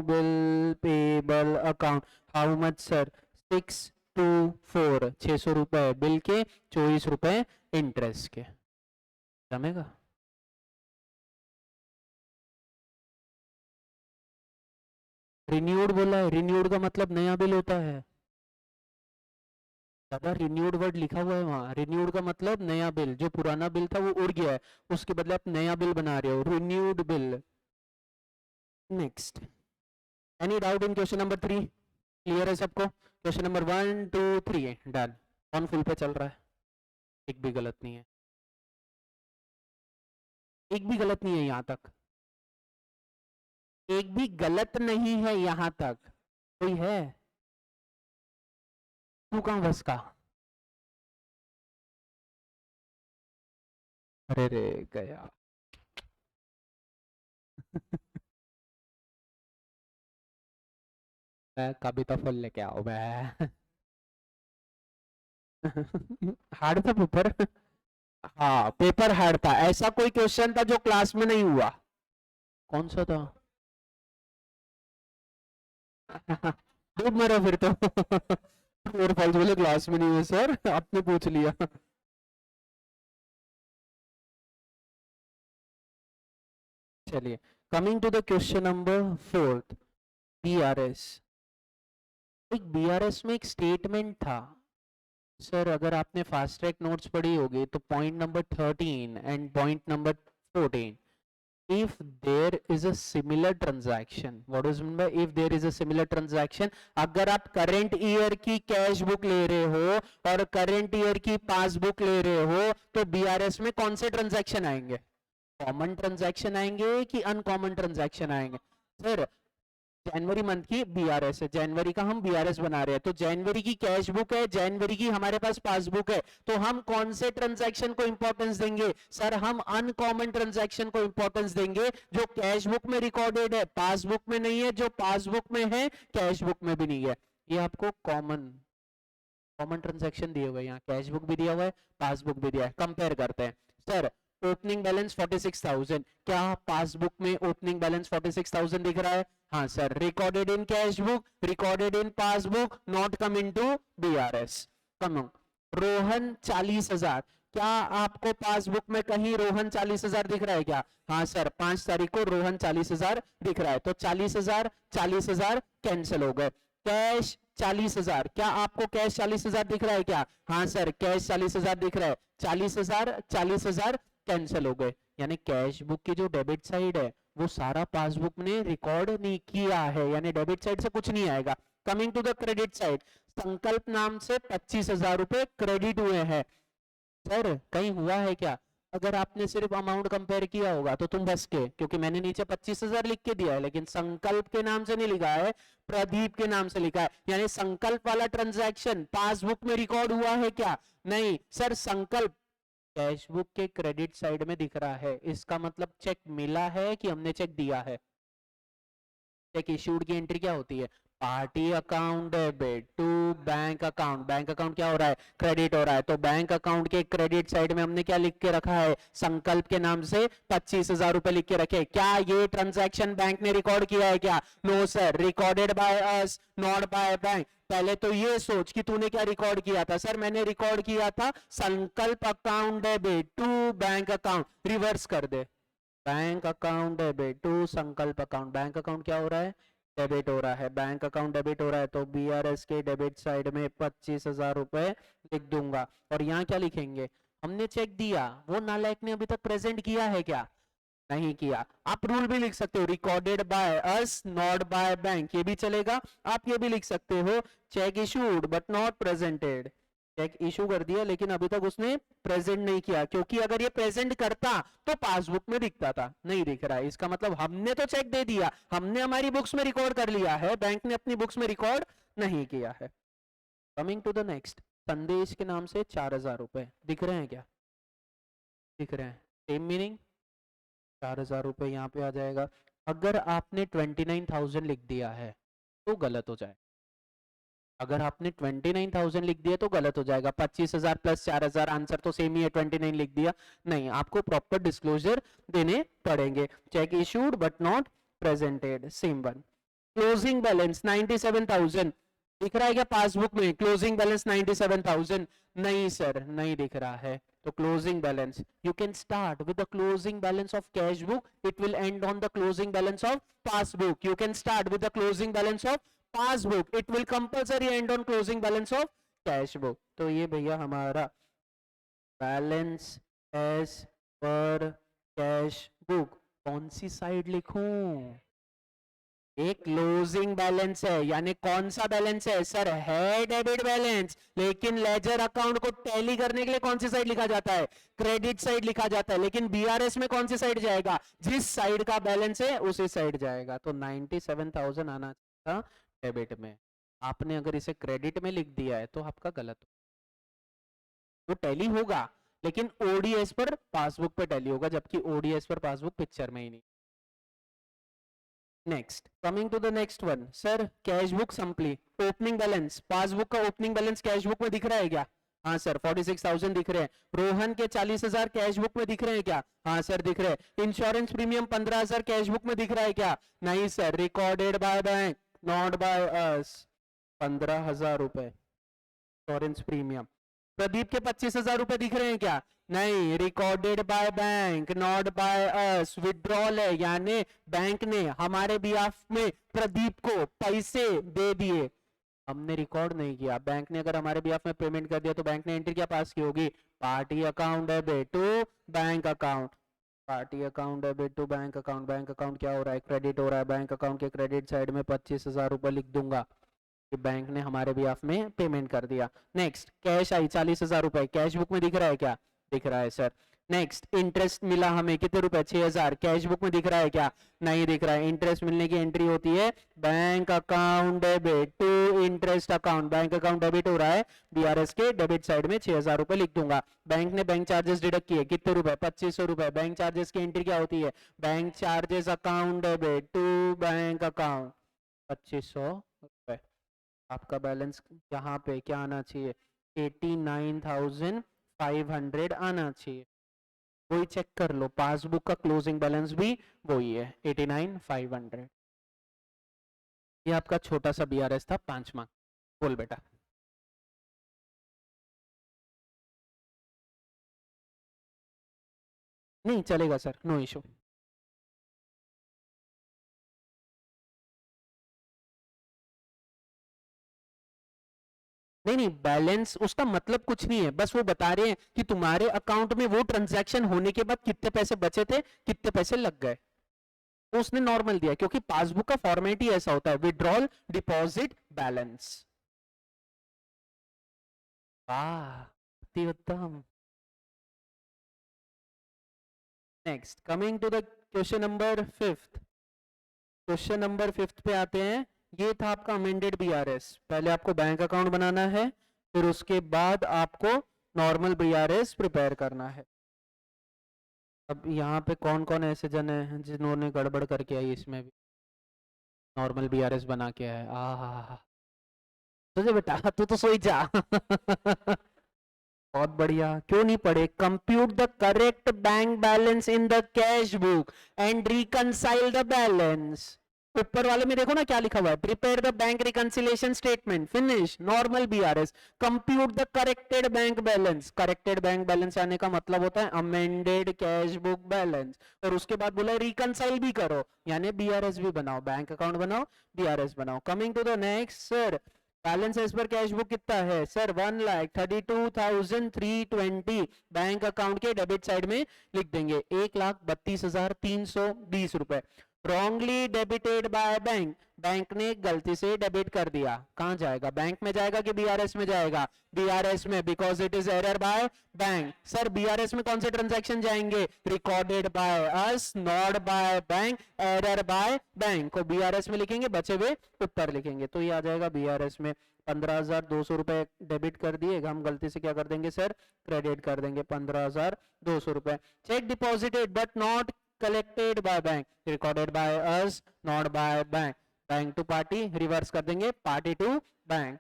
A: bill payable account. How much sir, 624, 600 रुपए बिल के, 24 रुपए इंटरेस्ट के। जमेगा। रिन्यूड बोला है, रिन्यूड का मतलब नया बिल होता है दादा, रिन्यूड वर्ड लिखा हुआ है वहां, रिन्यूड का मतलब नया बिल, जो पुराना बिल था वो उड़ गया है, उसके बदले आप नया बिल बना रहे हो, renewed bill. Next, any doubt in question number 3, clear है सबको, question number 1 2 3 done. On full पे चल रहा है, एक भी गलत नहीं है। एक भी गलत नहीं है यहां तक, एक भी गलत नहीं है यहां तक, कोई है? तू कहां बस का? अरे रे गया। मैं कविता फुल लेके आओ मैं। हार्ड था पेपर। हाँ पेपर हार्ड था, ऐसा कोई क्वेश्चन था जो क्लास में नहीं हुआ? कौन सा था? डूब मरो फिर तो। और फॉल्स बोले क्लास में नहीं है सर, आपने पूछ लिया। चलिए, coming to the question number fourth, BRS. एक बीआरएस में एक स्टेटमेंट था सर, अगर आपने फास्ट ट्रैक नोट्स पढ़ी होगी तो point number 13 and point number 14, if there is a similar transaction, what is meant by if there is a similar transaction? अगर आप करंट ईयर की कैश बुक ले रहे हो और करंट ईयर की पासबुक ले रहे हो तो बीआरएस में कौन से ट्रांजैक्शन आएंगे? कॉमन ट्रांजैक्शन आएंगे कि अनकॉमन ट्रांजैक्शन आएंगे? सर जनवरी मंथ की बीआरएस है, जनवरी का हम बीआरएस बना रहे हैं, तो जनवरी की कैश बुक है, जनवरी की हमारे पास पासबुक है, तो हम कौन से ट्रांजैक्शन को इंपॉर्टेंस देंगे? सर हम अनकॉमन ट्रांजैक्शन को इंपॉर्टेंस देंगे, जो कैश बुक में रिकॉर्डेड है, पासबुक में नहीं है, जो पासबुक में है कैश बुक में भी नहीं है। ये आपको कॉमन कॉमन ट्रांजैक्शन दिए हुए, यहाँ कैश बुक भी दिया हुआ है, पासबुक भी दिया है, कंपेयर करते हैं। सर ओपनिंग बैलेंस 46,000, क्या पासबुक में ओपनिंग बैलेंस 46,000 दिख रहा है? हाँ sir, recorded in cash book, recorded in passbook, not come into BRS. Come Rohan 40,000, क्या आपको पासबुक में कहीं रोहन 40,000 दिख रहा है क्या? हाँ सर, 5 तारीख को रोहन 40,000 दिख रहा है, तो 40,000 40,000 कैंसिल हो गए। कैश 40,000, क्या आपको कैश 40,000 दिख रहा है क्या? हाँ सर, कैश 40,000 दिख रहा है, 40,000 40,000 कैंसिल हो गए। यानी कैश बुक की जो डेबिट साइड है वो सारा पासबुक ने रिकॉर्ड नहीं किया है, यानी डेबिट साइड से कुछ नहीं आएगा। Coming to the credit side, Sankalp नाम से 25,000 रुपए क्रेडिट हुए हैं। सर कहीं हुआ है क्या? अगर आपने सिर्फ अमाउंट कंपेयर किया होगा तो तुम बस के, क्योंकि मैंने नीचे 25,000 लिख के दिया है, लेकिन संकल्प के नाम से नहीं लिखा है, प्रदीप के नाम से लिखा है, यानी संकल्प वाला ट्रांजैक्शन पासबुक में रिकॉर्ड हुआ है क्या? नहीं सर, संकल्प कैश बुक के क्रेडिट साइड में दिख रहा है, इसका मतलब चेक मिला है कि हमने चेक दिया है? चेक इश्यूड की एंट्री क्या होती है? Party account debit to bank account, bank account क्या हो रहा है? क्रेडिट हो रहा है, तो बैंक अकाउंट के क्रेडिट साइड में हमने क्या लिख के रखा है? संकल्प के नाम से 25,000 रुपए लिख के रखे। क्या ये ट्रांजैक्शन बैंक ने रिकॉर्ड किया है क्या? No sir, recorded by us not by bank. पहले तो ये सोच कि तूने क्या रिकॉर्ड किया था। सर मैंने रिकॉर्ड किया था Sankalp account debit to bank account, reverse कर दे, bank account debit to Sankalp account, bank account क्या हो रहा है? डेबिट हो रहा है, बैंक अकाउंट डेबिट हो रहा है, तो बीआरएस के डेबिट साइड में 25,000 रुपए लिख दूंगा। और यहाँ क्या लिखेंगे? हमने चेक दिया, वो नालायक ने अभी तक प्रेजेंट किया है क्या? नहीं किया। आप रूल भी लिख सकते हो, recorded by us not by bank, ये भी चलेगा। आप ये भी लिख सकते हो, cheque issued but not presented, cheque issue कर दिया लेकिन अभी तक उसने प्रेजेंट नहीं किया, क्योंकि अगर ये प्रेजेंट करता तो पासबुक में दिखता था, नहीं दिख रहा है, इसका मतलब हमने तो चेक दे दिया, हमने हमारी बुक्स में रिकॉर्ड कर लिया है, बैंक ने अपनी बुक्स में रिकॉर्ड नहीं किया है। कमिंग टू द नेक्स्ट, संदेश के नाम से 4,000 रुपए दिख रहे हैं क्या? दिख रहे हैं, सेम मीनिंग, 4,000 रुपए यहाँ पे आ जाएगा। अगर आपने 29,000 लिख दिया है तो गलत हो जाए, अगर आपने 29,000 लिख दिया तो गलत हो जाएगा। 25,000 प्लस 4,000, आंसर तो सेम ही है, 29 लिख दिया, नहीं, आपको प्रॉपर डिस्क्लोजर देने पड़ेंगे। Check issued but not presented, same one. Closing balance 97,000 दिख रहा है क्या पासबुक में? क्लोजिंग बैलेंस 97,000, नहीं सर नहीं दिख रहा है, तो closing balance, you can start with the closing balance of cash book, it will end on the closing balance of passbook. You can start with the closing balance of passbook, it will compulsory end on closing balance of cash book. तो ये भैया हमारा balance as per cash book, कौन सी side लिखूं? एक closing balance है, यानी कौन सा बैलेंस है सर? है डेबिट बैलेंस, लेकिन लेजर अकाउंट को टैली करने के लिए कौन सी साइड लिखा जाता है? क्रेडिट साइड लिखा जाता है। लेकिन बीआरएस में कौन सी साइड जाएगा? जिस साइड का बैलेंस है उसी साइड जाएगा। तो 97,000 आना था डेबिट में, आपने अगर इसे क्रेडिट में लिख दिया है तो आपका गलत हो। वो टैली होगा लेकिन ओडीएस पर पासबुक पे टैली होगा, जबकि ओडीएस पर पासबुक पिक्चर में ही नहीं। Next, coming to the next one sir, cash book simply opening balance, passbook का ओपनिंग बैलेंस कैश बुक में दिख रहा है क्या? हाँ सर 46,000 दिख रहे हैं। रोहन के 40,000 कैश बुक में दिख रहे हैं क्या? हाँ सर दिख रहे हैं। इंश्योरेंस प्रीमियम 15,000 कैश बुक में दिख रहा है क्या? नहीं sir, recorded by bank not by अस। 15,000 रुपए इंश्योरेंस प्रीमियम। प्रदीप के 25,000 रुपए दिख रहे हैं क्या? नहीं, recorded by bank not by us. Withdrawal है, यानी बैंक ने हमारे बिहाफ में प्रदीप को पैसे दे दिए, हमने रिकॉर्ड नहीं किया। बैंक ने अगर हमारे बिहाफ में पेमेंट कर दिया तो बैंक ने एंट्री क्या पास की होगी? Party account debit to bank account. Party account debit to bank account. Bank account क्या हो रहा है? क्रेडिट हो रहा है। बैंक अकाउंट के क्रेडिट साइड में 25,000 रुपए लिख दूंगा कि बैंक ने हमारे बिहाफ में पेमेंट कर दिया। नेक्स्ट, कैश आई 40,000 रुपए, कैश बुक में दिख रहा है क्या? दिख रहा है सर। नेक्स्ट, इंटरेस्ट मिला हमें कितने रुपए? 6,000, कैश बुक में दिख रहा है क्या? नहीं दिख रहा है। इंटरेस्ट मिलने की एंट्री होती है bank account debit to interest account. Bank account debit हो रहा है, बीआरएस के डेबिट साइड में 6,000 रुपए लिख दूंगा। बैंक ने बैंक चार्जेस डिडक्ट किए कितने रुपए? 2500 रुपए। बैंक चार्जेस की एंट्री क्या होती है? Bank charges account debit to bank account 2500 रुपए। आपका बैलेंस यहाँ पे क्या आना चाहिए? 89,500 आना चाहिए। वही चेक कर लो, पासबुक का क्लोजिंग बैलेंस भी वही है 89,500। ये आपका छोटा सा बीआरएस था 5 मार्क। बोल बेटा। नहीं चलेगा सर, नो इशू। नहीं नहीं, बैलेंस उसका मतलब कुछ नहीं है, बस वो बता रहे हैं कि तुम्हारे अकाउंट में वो ट्रांजैक्शन होने के बाद कितने पैसे बचे थे, कितने पैसे लग गए। तो उसने नॉर्मल दिया, क्योंकि पासबुक का फॉर्मेट ही ऐसा होता है, विड्रॉल डिपॉजिट बैलेंस। वाह, अति उत्तम। Next, coming to the question number 5th। Question number 5th पे आते हैं। ये था आपका अमेंडेड बीआरएस। पहले आपको बैंक अकाउंट बनाना है, फिर उसके बाद आपको नॉर्मल बीआरएस प्रिपेयर करना है। अब यहाँ पे कौन कौन ऐसे जन हैं जिन्होंने गड़बड़ करके आई इसमें भी नॉर्मल बीआरएस बना के आए? आ तुझे बेटा, तू तो सोई जा। बहुत बढ़िया, क्यों नहीं पढ़े? Compute the correct bank balance in the cash book and reconcile the balance. ऊपर वाले में देखो ना क्या लिखा हुआ है, prepare the bank reconciliation statement, finish normal BRS, compute the corrected bank balance. Corrected bank balance आने का मतलब होता है अमेंडेड कैश बुक बैलेंस। और उसके बाद बोला रिकंसाइल भी करो, यानी बीआरएस भी बनाओ, बैंक अकाउंट बनाओ, बीआरएस बनाओ। Coming to the next sir, balance as per cash book कितना है सर? 1,32,320 बैंक अकाउंट के डेबिट साइड में लिख देंगे 1,32,320 रुपए। Wrongly debited by bank, bank ने गलती से डेबिट कर दिया। कहां जाएगा? बैंक में जाएगा कि बीआरएस में जाएगा? बीआरएस में, because it is error by bank. Sir BRS में कौन से ट्रांजैक्शन जाएंगे? Recorded by us not by bank, error by bank को बीआरएस में लिखेंगे, बचे हुए ऊपर लिखेंगे। तो ये आ जाएगा बीआरएस में। 15,200 रुपए डेबिट कर दिए, हम गलती से क्या कर देंगे सर? क्रेडिट कर देंगे 15,200 रुपए। Check deposited but not collected by bank, recorded by us not by bank, bank to party reverse कर देंगे, पार्टी टू बैंक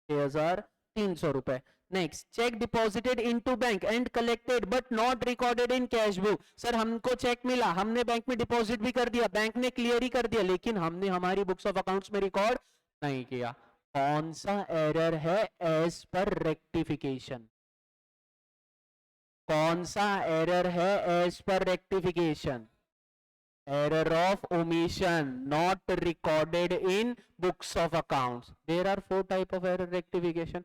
A: 6,300 रुपए। Next, check deposited into bank and collected but not recorded in cash book. Sir हमको check मिला, हमने bank में deposit भी कर दिया, बैंक ने क्लियर ही कर दिया, लेकिन हमने हमारी बुक्स ऑफ अकाउंट्स में रिकॉर्ड नहीं किया। कौन सा एरर है? As per rectification. कौन सा एरर है as per rectification? Error of omission, not recorded in books of accounts. There are 4 type of error rectification.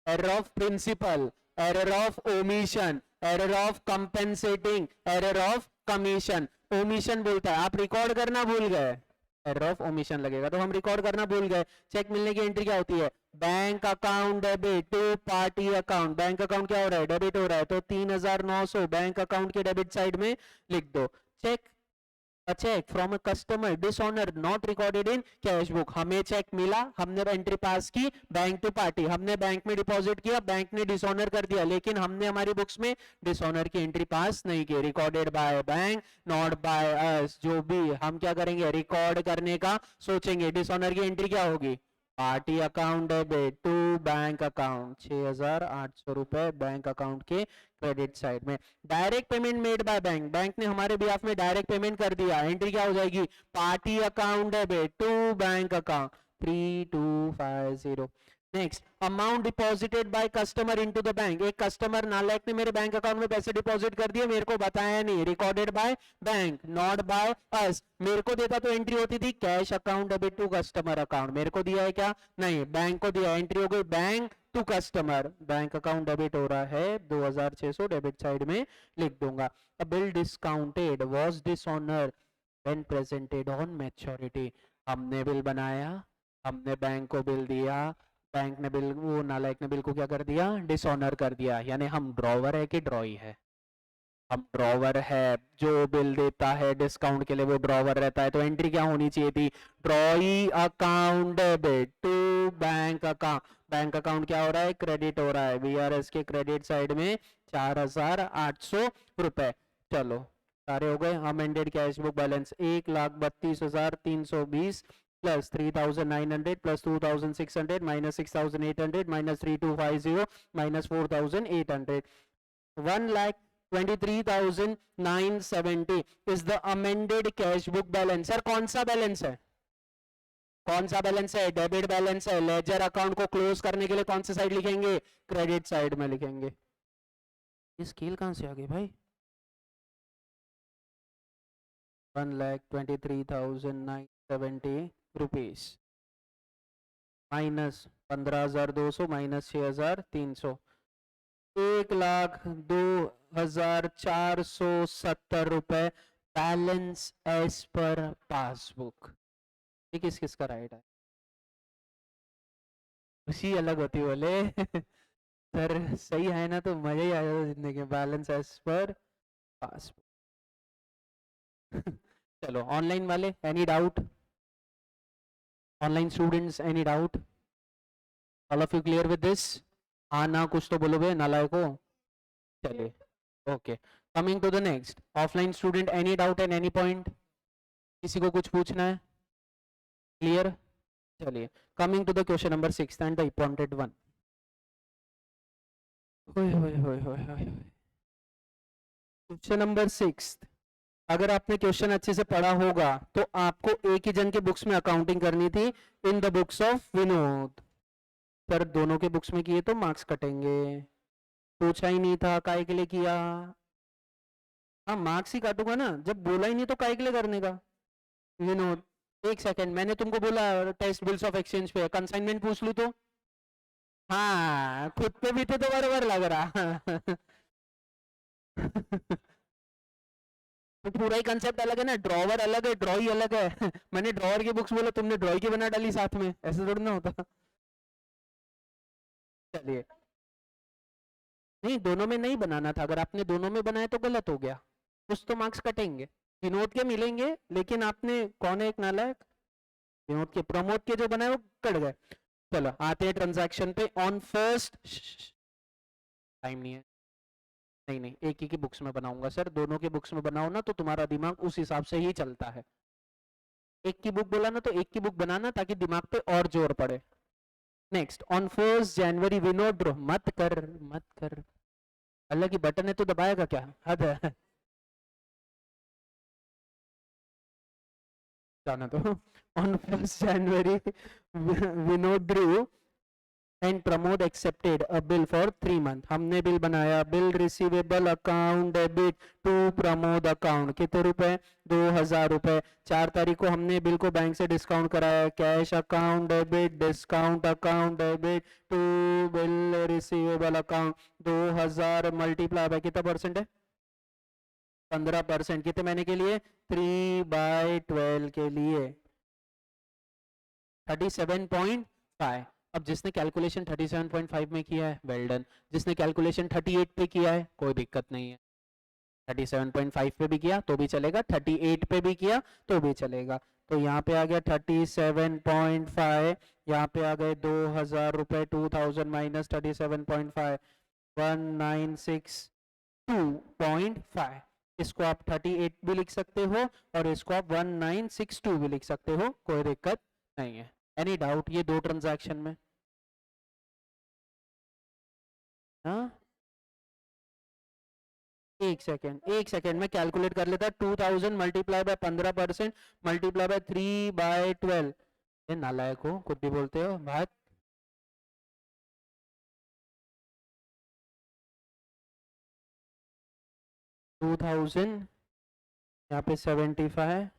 A: Error of principle, error of omission, error of compensating, error of commission. Omission बोलता है, आप record करना भूल गए, error of omission लगेगा, तो हम record करना भूल गए। चेक मिलने की एंट्री क्या होती है, bank account debit to party account, bank account क्या हो रहा है, डेबिट हो रहा है, तो 3900 बैंक अकाउंट के डेबिट साइड में लिख दो। Cheque a check from a customer dishonor not recorded in cash book, हमें चेक मिला, हमने एंट्री पास की, बैंक टू पार्टी, हमने बैंक में डिपॉजिट किया, बैंक ने डिसऑनर कर दिया, लेकिन हमने हमारी बुक्स में डिसऑनर की एंट्री पास नहीं की, recorded by bank not by अस। जो भी हम क्या करेंगे, रिकॉर्ड करने का सोचेंगे, डिसऑनर की एंट्री क्या होगी, party account debit to bank account, 6800 रुपए बैंक अकाउंट के क्रेडिट साइड में। Direct payment made by bank, bank ने हमारे बिहाफ में डायरेक्ट पेमेंट कर दिया, एंट्री क्या हो जाएगी, party account debit to bank account 3250। Next, amount deposited by customer into the bank, एक कस्टमर नालायक ने मेरे बैंक अकाउंट में पैसे डिपॉजिट कर दिए, मेरे को बताया नहीं, recorded by bank not by us. मेरे को देता तो एंट्री होती थी cash account debit to customer account, मेरे को दिया है क्या, नहीं, बैंक को दिया, एंट्री हो गई bank to customer, bank account debit हो रहा है 2600, डेबिट साइड में लिख दूंगा। A bill discounted was dishonour when presented on maturity, हमने बिल बनाया, हमने बैंक को बिल दिया, बैंक ने बिल, वो नालायक ने बिल को क्या कर दिया, डिसऑनर कर दिया, यानी हम ड्रॉवर है कि ड्रॉई है, हम ड्रॉवर है, जो बिल देता है डिस्काउंट के लिए वो ड्रॉवर रहता है, तो एंट्री क्या होनी चाहिए थी, drawee account debit to bank account, bank account क्या हो रहा है, क्रेडिट हो रहा है, वीआरएस के क्रेडिट साइड में 4800 रुपए। चलो सारे हो गए। Amended cash book balance 1,32,320 plus 3,900 plus 2,600 minus 6,800 minus 3,250 minus 4,800, 1,23,970 is the amended cash book balance। Sir कौन सा बैलेंस है, कौन सा बैलेंस है, डेबिट बैलेंस है, लेजर अकाउंट को क्लोज करने के लिए कौन सी साइड लिखेंगे, क्रेडिट साइड में लिखेंगे। ये स्केल कहां से आ गई भाई, 1,23,970 रुपीज माइनस 15,200 माइनस 6,300, 1,02,470 रुपए बैलेंस एज पर पासबुक। ये किस किस का राइट है, खुशी अलग होती बोले सर सही है ना, तो मजा ही आ जाता जिंदगी में, बैलेंस एज पर पासबुक। चलो ऑनलाइन वाले, any doubt, online students any doubt, all of you clear with this, हाँ ना कुछ तो बोलोगे नालायक को, चलिए okay. Coming to the next, offline student any doubt and any point, किसी को कुछ पूछना है, क्लियर, चलिए। Coming to the question number 6 and the important one. Question number 6, अगर आपने क्वेश्चन अच्छे से पढ़ा होगा तो आपको एक ही जन के बुक्स में अकाउंटिंग करनी थी, in the books of Vinod. पर दोनों के बुक्स में किए तो मार्क्स कटेंगे, पूछा ही नहीं था काय के लिए किया, हाँ मार्क्स ही काटूंगा ना, जब बोला ही नहीं तो काय के लिए करने का। विनोद एक सेकंड, मैंने तुमको बोला टेस्ट बिल्स ऑफ एक्सचेंज पे कंसाइनमेंट पूछ लूं तो, हाँ खुद पे भी तो बराबर लग रहा तो पूरा ही कंसेप्ट अलग है ना, ड्रॉवर अलग है, ड्रॉई अलग है मैंने ड्रॉवर की बुक्स बोला, तुमने ड्रॉई की बना डाली साथ में, ऐसे थोड़ी ना होता। चलिए, नहीं दोनों में नहीं बनाना था, अगर आपने दोनों में बनाया तो गलत हो गया, कुछ तो मार्क्स कटेंगे, विनोद के मिलेंगे, लेकिन आपने, कौन है एक नालायक, विनोद के, प्रमोद के जो बनाए वो कट गए। चलो आते हैं ट्रांजैक्शन पे। ऑन फर्स्ट, टाइम नहीं है, नहीं नहीं एक ही की बुक्स में बनाऊंगा सर, दोनों के बुक्स में बनाओ ना तो तुम्हारा दिमाग उस हिसाब से ही चलता है, एक की बुक बोला ना तो एक की बुक बनाना ताकि दिमाग पे और जोर पड़े। Next, on 1 January Vinod drew, मत कर मत कर, अलग ही बटन है तो दबाएगा क्या, हद है जाना तो। On 1 January Vinod drew and Pramod accepted a bill for 3 month, हमने बिल बनाया, bill receivable account debit to Pramod account, कितने रुपए, 2,000 रुपए। 4 तारीख को हमने बिल को बैंक से डिस्काउंट कराया, cash account debit discount account debit to bill receivable account, 2,000 multiply by कितना परसेंट है, 15%, कितने महीने के लिए? 3/12 के लिए 37.5। अब जिसने कैलकुलेशन 37.5 में किया है वेल डन, जिसने कैलकुलेशन 38 पे किया है कोई दिक्कत नहीं है, 37.5 पे भी किया तो भी चलेगा, 38 पे भी किया तो भी चलेगा। तो यहाँ पे आ गया 37.5, यहाँ पे आ गए 2000 रुपए, 2000 माइनस 37.5, 1962.5। इसको आप 38 भी लिख सकते हो और इसको आप 1962 भी लिख सकते हो, कोई दिक्कत नहीं है। एनी डाउट ये दो ट्रांजैक्शन में? हाँ, एक सेकेंड में कैलकुलेट कर लेता। 2000 मल्टीप्लाई बाय 15% मल्टीप्लाई बाय 3/12। ये नालायक हो, खुद भी बोलते हो बात। टू यहाँ पे 75,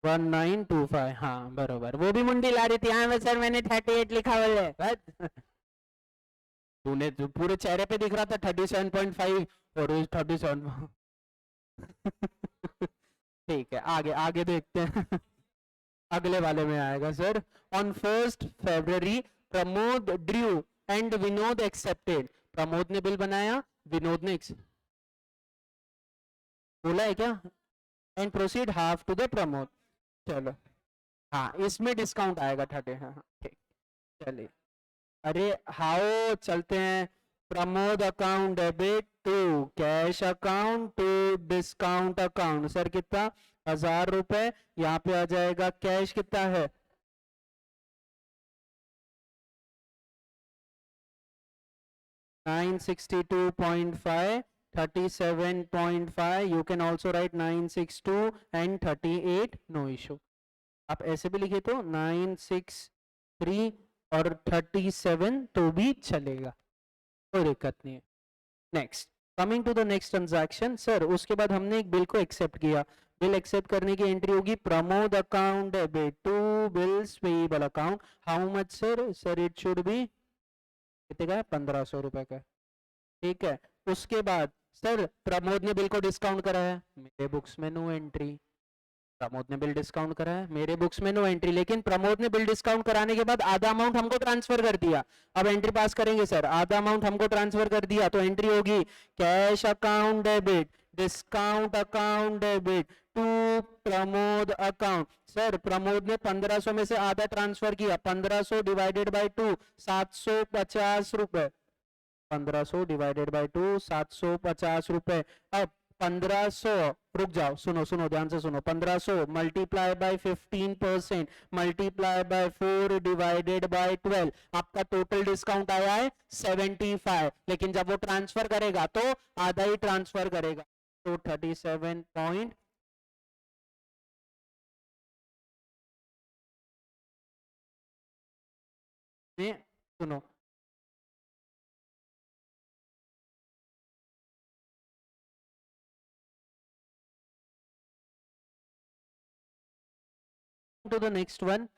A: 1925, हाँ बरोबर। वो भी मुंडी ला रही थी, हाँ सर मैंने 38 लिखा हुआ है। तूने तो पूरे चेहरे पे दिख रहा था 37.5 और 37। ठीक है, आगे आगे देखते हैं। अगले वाले में आएगा सर। ऑन 1st February Pramod drew and Vinod accepted. Pramod ने बिल बनाया, विनोद ने बोला है क्या? And proceed half to the Pramod. चलो हाँ, इसमें डिस्काउंट आएगा 30। हाँ ठीक, चलिए। अरे हाउ चलते हैं। Pramod account debit to cash account to discount account. Sir कितना? 1000 रुपए। यहाँ पे आ जाएगा कैश कितना है? 962.5, 37.5। You can also write 962 and 38, no issue। आप ऐसे भी लिखे तो 963 और 37 तो भी चलेगा, कोई दिक्कत नहीं है। Next, coming to the next transaction. Sir उसके बाद हमने एक बिल को एक्सेप्ट किया। बिल एक्सेप्ट करने की एंट्री होगी Pramod account debit to bills payable account. How much sir? Sir it should be कितने का? 1500 रुपए का। ठीक है, उसके बाद सर प्रमोद ने बिल को डिस्काउंट करा है, मेरे बुक्स में नो एंट्री। प्रमोद ने बिल डिस्काउंट करा है, मेरे बुक्स में नो एंट्री। लेकिन प्रमोद ने बिल डिस्काउंट कराने के बाद आधा अमाउंट हमको ट्रांसफर कर दिया। अब एंट्री पास करेंगे सर। आधा अमाउंट हमको ट्रांसफर कर दिया तो एंट्री होगी cash account debit discount account debit to Pramod account. Sir Pramod ने 1500 में से आधा ट्रांसफर किया, 1500 डिवाइडेड बाय 2 750 रुपए। 1500 डिवाइडेड बाय 2 750 रुपए। अब 1500, रुक जाओ, सुनो सुनो ध्यान से सुनो। 1500 multiply by 15% multiply by 4 divided by 12। आपका टोटल डिस्काउंट आया है 75। लेकिन जब वो ट्रांसफर करेगा तो आधा ही ट्रांसफर करेगा, तो 37 पॉइंट में सुनो। To the next one,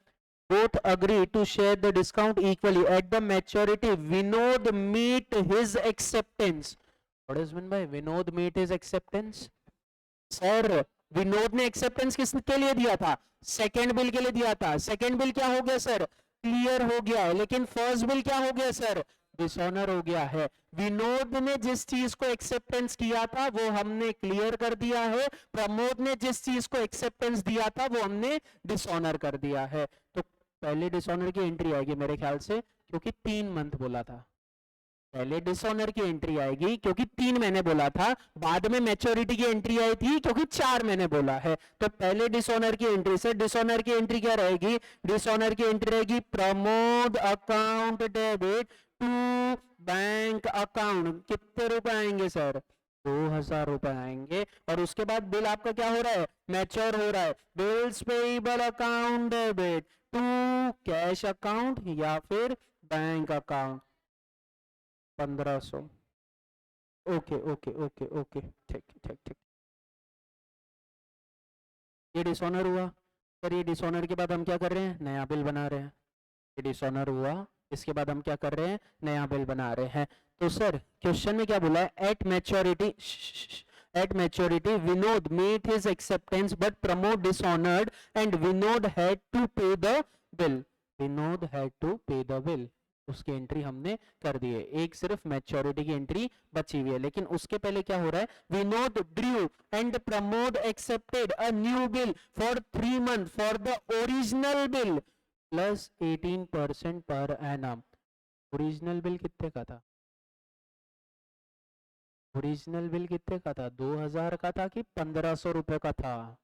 A: both agree to share the discount equally at the maturity. Vinod meet his acceptance. What is meant by Vinod meet his acceptance? Sir Vinod ने एक्सेप्टेंस किसके लिए दिया था? सेकेंड बिल के लिए दिया था। सेकेंड बिल क्या हो गया सर? क्लियर हो गया है। लेकिन फर्स्ट बिल क्या हो गया सर? डिसऑनर हो गया है। विनोद ने जिस चीज को एक्सेप्टेंस किया था वो हमने क्लियर कर दिया है, प्रमोद ने जिस चीज को एक्सेप्टेंस दिया था वो हमने डिसऑनर कर दिया है। तो पहले डिसऑनर की एंट्री आएगी मेरे ख्याल से, क्योंकि 3 मंथ बोला था। पहले डिसऑनर की एंट्री आएगी क्योंकि 3 महीने बोला था, बाद में मैच्योरिटी की एंट्री आई थी क्योंकि 4 महीने बोला है। तो पहले डिसऑनर की एंट्री से, डिसऑनर की एंट्री क्या रहेगी? डिसऑनर की एंट्री रहेगी Pramod account debit to bank account. कितने रुपए आएंगे सर? 2000 रुपए आएंगे। और उसके बाद बिल आपका क्या हो रहा है? मैच्योर हो रहा है। Bills payable account debit to cash account या फिर bank account 1500। Okay okay okay okay, ठीक ठीक ठीक। ये डिसऑनर हुआ सर। ये डिसऑनर के बाद हम क्या कर रहे हैं? नया बिल बना रहे हैं। ये डिसऑनर हुआ, इसके बाद हम क्या कर रहे हैं? नया बिल बना रहे हैं। तो सर क्वेश्चन में क्या बोला है, at maturity Vinod made his acceptance but Pramod dishonoured and Vinod had to pay the bill. Vinod had to pay the bill, उसकी एंट्री हमने कर दी है, एक सिर्फ मैच्योरिटी की एंट्री बची हुई है। लेकिन उसके पहले क्या हो रहा है, Vinod drew and Pramod accepted a new bill for 3 month for the original bill plus 18% per annum. Original bill कितने का था, ओरिजिनल बिल कितने का था, 2000 का था कि 1500 रुपए का था?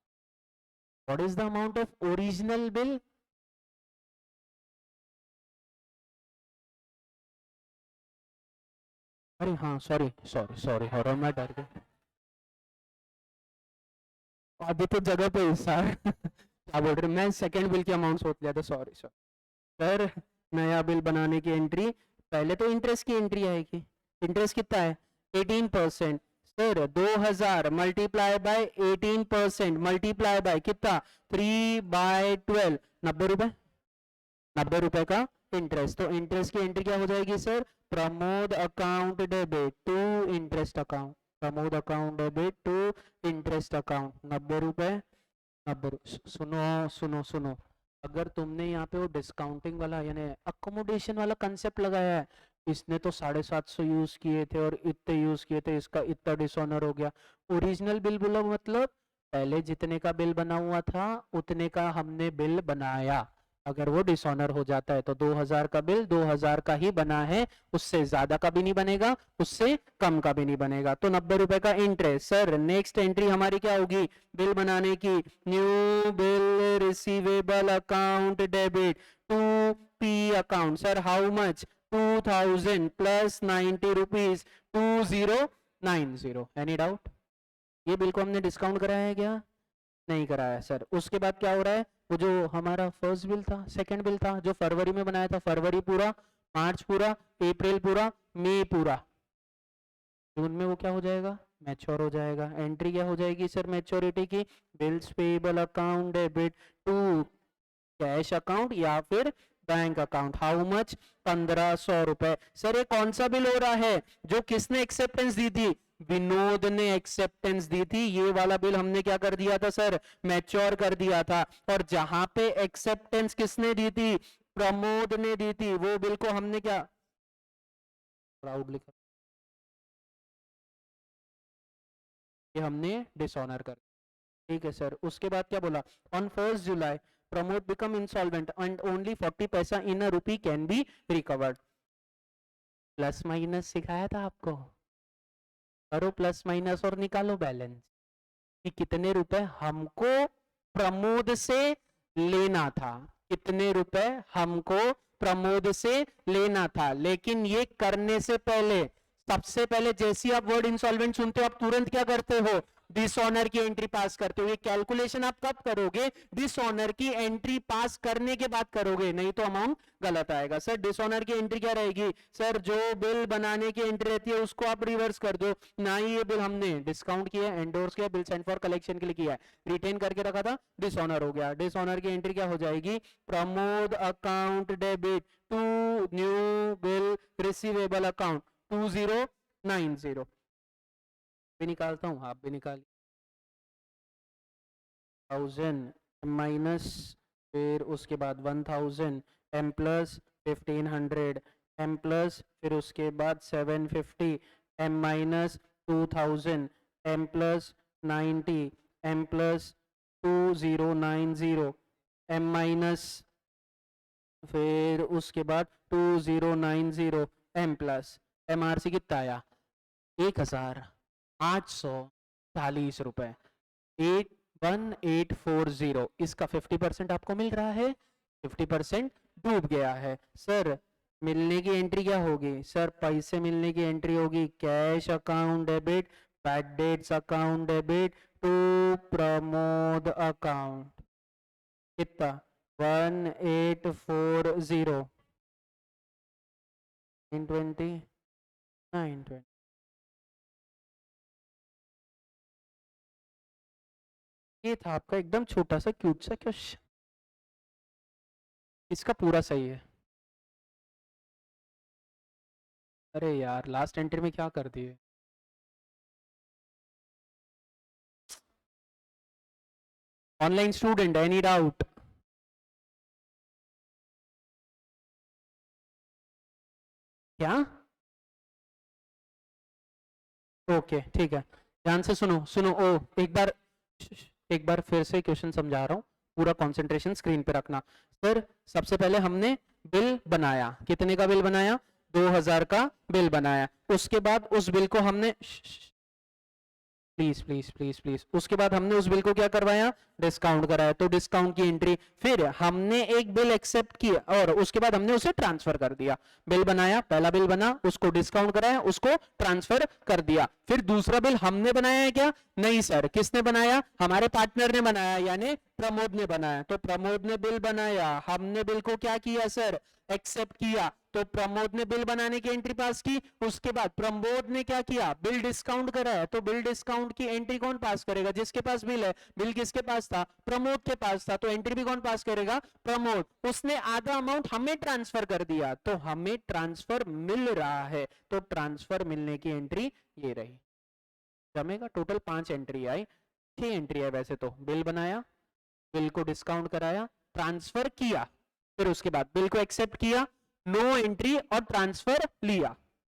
A: What is the amount of original bill? अरे हाँ सॉरी सॉरी सॉरी हॉरर मैं डर गया, अभी तो जगह पे सर क्या बोल रहे, मैं सेकंड बिल की अमाउंट सोच लिया था, सॉरी सर। सर नया बिल बनाने की एंट्री, पहले तो इंटरेस्ट की एंट्री आएगी, इंटरेस्ट कितना है 18%। Sir 2000 multiply by 18% multiply by कितना 3/12, 90 रुपए, 90 रुपए का इंटरेस्ट। तो इंटरेस्ट की एंट्री क्या हो जाएगी sir, Pramod account debit to interest account, Pramod account debit to interest account 90 रुपए। 90 सुनो सुनो सुनो, अगर तुमने यहाँ पे वो डिस्काउंटिंग वाला यानी अकोमोडेशन वाला कंसेप्ट लगाया है, इसने तो 750 यूज किए थे और इतने यूज किए थे, इसका इतना डिसऑनर हो गया। ओरिजिनल बिल बोलो मतलब पहले जितने का बिल बना हुआ था उतने का हमने बिल बनाया, अगर वो डिसऑनर हो जाता है तो 2000 का बिल 2000 का ही बना है, उससे ज्यादा का भी नहीं बनेगा, उससे कम का भी नहीं बनेगा। तो 90 रुपए का इंटरेस्ट। सर नेक्स्ट एंट्री हमारी क्या होगी बिल बनाने की, new bill receivable account debit to P account. Sir how much 2000 plus 90 rupees 2090। Any doubt, ये बिल को हमने डिस्काउंट कराया है क्या, नहीं कराया सर। उसके बाद क्या हो रहा है, वो जो हमारा फर्स्ट बिल था, सेकंड बिल था जो फरवरी में बनाया था, फरवरी पूरा, मार्च पूरा, अप्रैल पूरा, मई पूरा, जून में वो क्या हो जाएगा, मैच्योर हो जाएगा। एंट्री क्या हो जाएगी सर मैच्योरिटी की, bills payable account debit to cash account या फिर बैंक अकाउंट। हाउ मच 1500 रुपए। सर ये कौन सा बिल हो रहा है, जो किसने एक्सेप्टेंस दी थी, विनोद ने एक्सेप्टेंस दी थी, ये वाला बिल हमने क्या कर दिया था सर, मैच्योर कर दिया था। और जहां पे एक्सेप्टेंस किसने दी थी, प्रमोद ने दी थी, वो बिल को हमने क्या प्राउड लिखा, ये हमने डिसऑनर कर, ठीक है सर। उसके बाद क्या बोला, on 1 July Pramod become insolvent and only 40 पैसा इन अ रूपी can be recovered. Plus minus सिखाया था आपको, करो प्लस माइनस और निकालो बैलेंस, कि कितने रुपए हमको प्रमोद से लेना था, कितने रुपए हमको प्रमोद से लेना था। लेकिन ये करने से पहले, सबसे पहले जैसे आप वर्ड इंसॉल्वेंट सुनते हो आप तुरंत क्या करते हो, डिसऑनर की एंट्री पास करते हो। ये कैलकुलेशन आप कब करोगे, डिसऑनर की एंट्री पास करने के बाद करोगे, नहीं तो अमाउंट गलत आएगा। सर डिसऑनर की एंट्री क्या रहेगी, सर जो बिल बनाने की एंट्री रहती है उसको आप रिवर्स कर दो ना, ही ये बिल हमने डिस्काउंट किया, एंडोर्स किया, बिल सेंड फॉर कलेक्शन के लिए किया है, रिटेन करके रखा था, डिसऑनर हो गया। डिसऑनर की एंट्री क्या हो जाएगी, Pramod account debit to new bill receivable account 2090। भी निकालता हूँ, आप भी निकाल, 1000 माइनस, फिर उसके बाद 1000 एम प्लस 1500 एम प्लस, फिर उसके बाद 750 M minus 2000 M plus 90 M plus 2090 M minus, फिर उसके बाद 2090 M plus, M R C कितना आया 1840 रुपए, 81840। इसका 50% आपको मिल रहा है, 50% डूब गया है। सर मिलने की एंट्री क्या होगी, सर पैसे मिलने की एंट्री होगी cash account debit, bad debts account debit to Pramod account, कितना 1840 920 920। ये था आपका एकदम छोटा सा क्यूट सा क्वेश्चन, इसका पूरा सही है। अरे यार लास्ट एंट्री में क्या कर दिए। Online student any doubt? क्या? ओके ठीक है, ध्यान से सुनो सुनो। ओ एक बार फिर से क्वेश्चन समझा रहा हूँ, पूरा कंसंट्रेशन स्क्रीन पे रखना। सर सबसे पहले हमने बिल बनाया, कितने का बिल बनाया? 2000 का बिल बनाया। उसके बाद उस बिल को हमने प्लीज प्लीज प्लीज प्लीज, उसके बाद हमने उस बिल को क्या करवाया? डिस्काउंट कराया, तो डिस्काउंट की एंट्री। फिर हमने एक बिल एक्सेप्ट किया और उसके बाद हमने उसे ट्रांसफर कर दिया। बिल बनाया, पहला बिल बना, उसको डिस्काउंट कराया, उसको ट्रांसफर कर दिया। फिर दूसरा बिल हमने बनाया है क्या? नहीं सर, किसने बनाया? हमारे पार्टनर ने बनाया, यानी प्रमोद ने बनाया। तो प्रमोद ने बिल बनाया, हमने बिल को क्या किया सर? एक्सेप्ट किया। तो प्रमोद ने बिल बनाने की एंट्री पास की। उसके बाद प्रमोद ने क्या किया? बिल डिस्काउंट कराया। तो बिल डिस्काउंट की एंट्री कौन पास करेगा? जिसके पास बिल है। बिल किसके पास था? प्रमोद के पास था, तो एंट्री भी कौन पास करेगा? प्रमोद। उसने आधा अमाउंट हमें ट्रांसफर कर दिया, तो हमें ट्रांसफर मिल रहा है, तो ट्रांसफर मिलने की एंट्री ये रही। जमेगा? टोटल 5 एंट्री आई, 6 एंट्री है वैसे तो। बिल बनाया, बिल को डिस्काउंट कराया, ट्रांसफर किया, फिर उसके बाद बिल को एक्सेप्ट किया, नो एंट्री और ट्रांसफर लिया।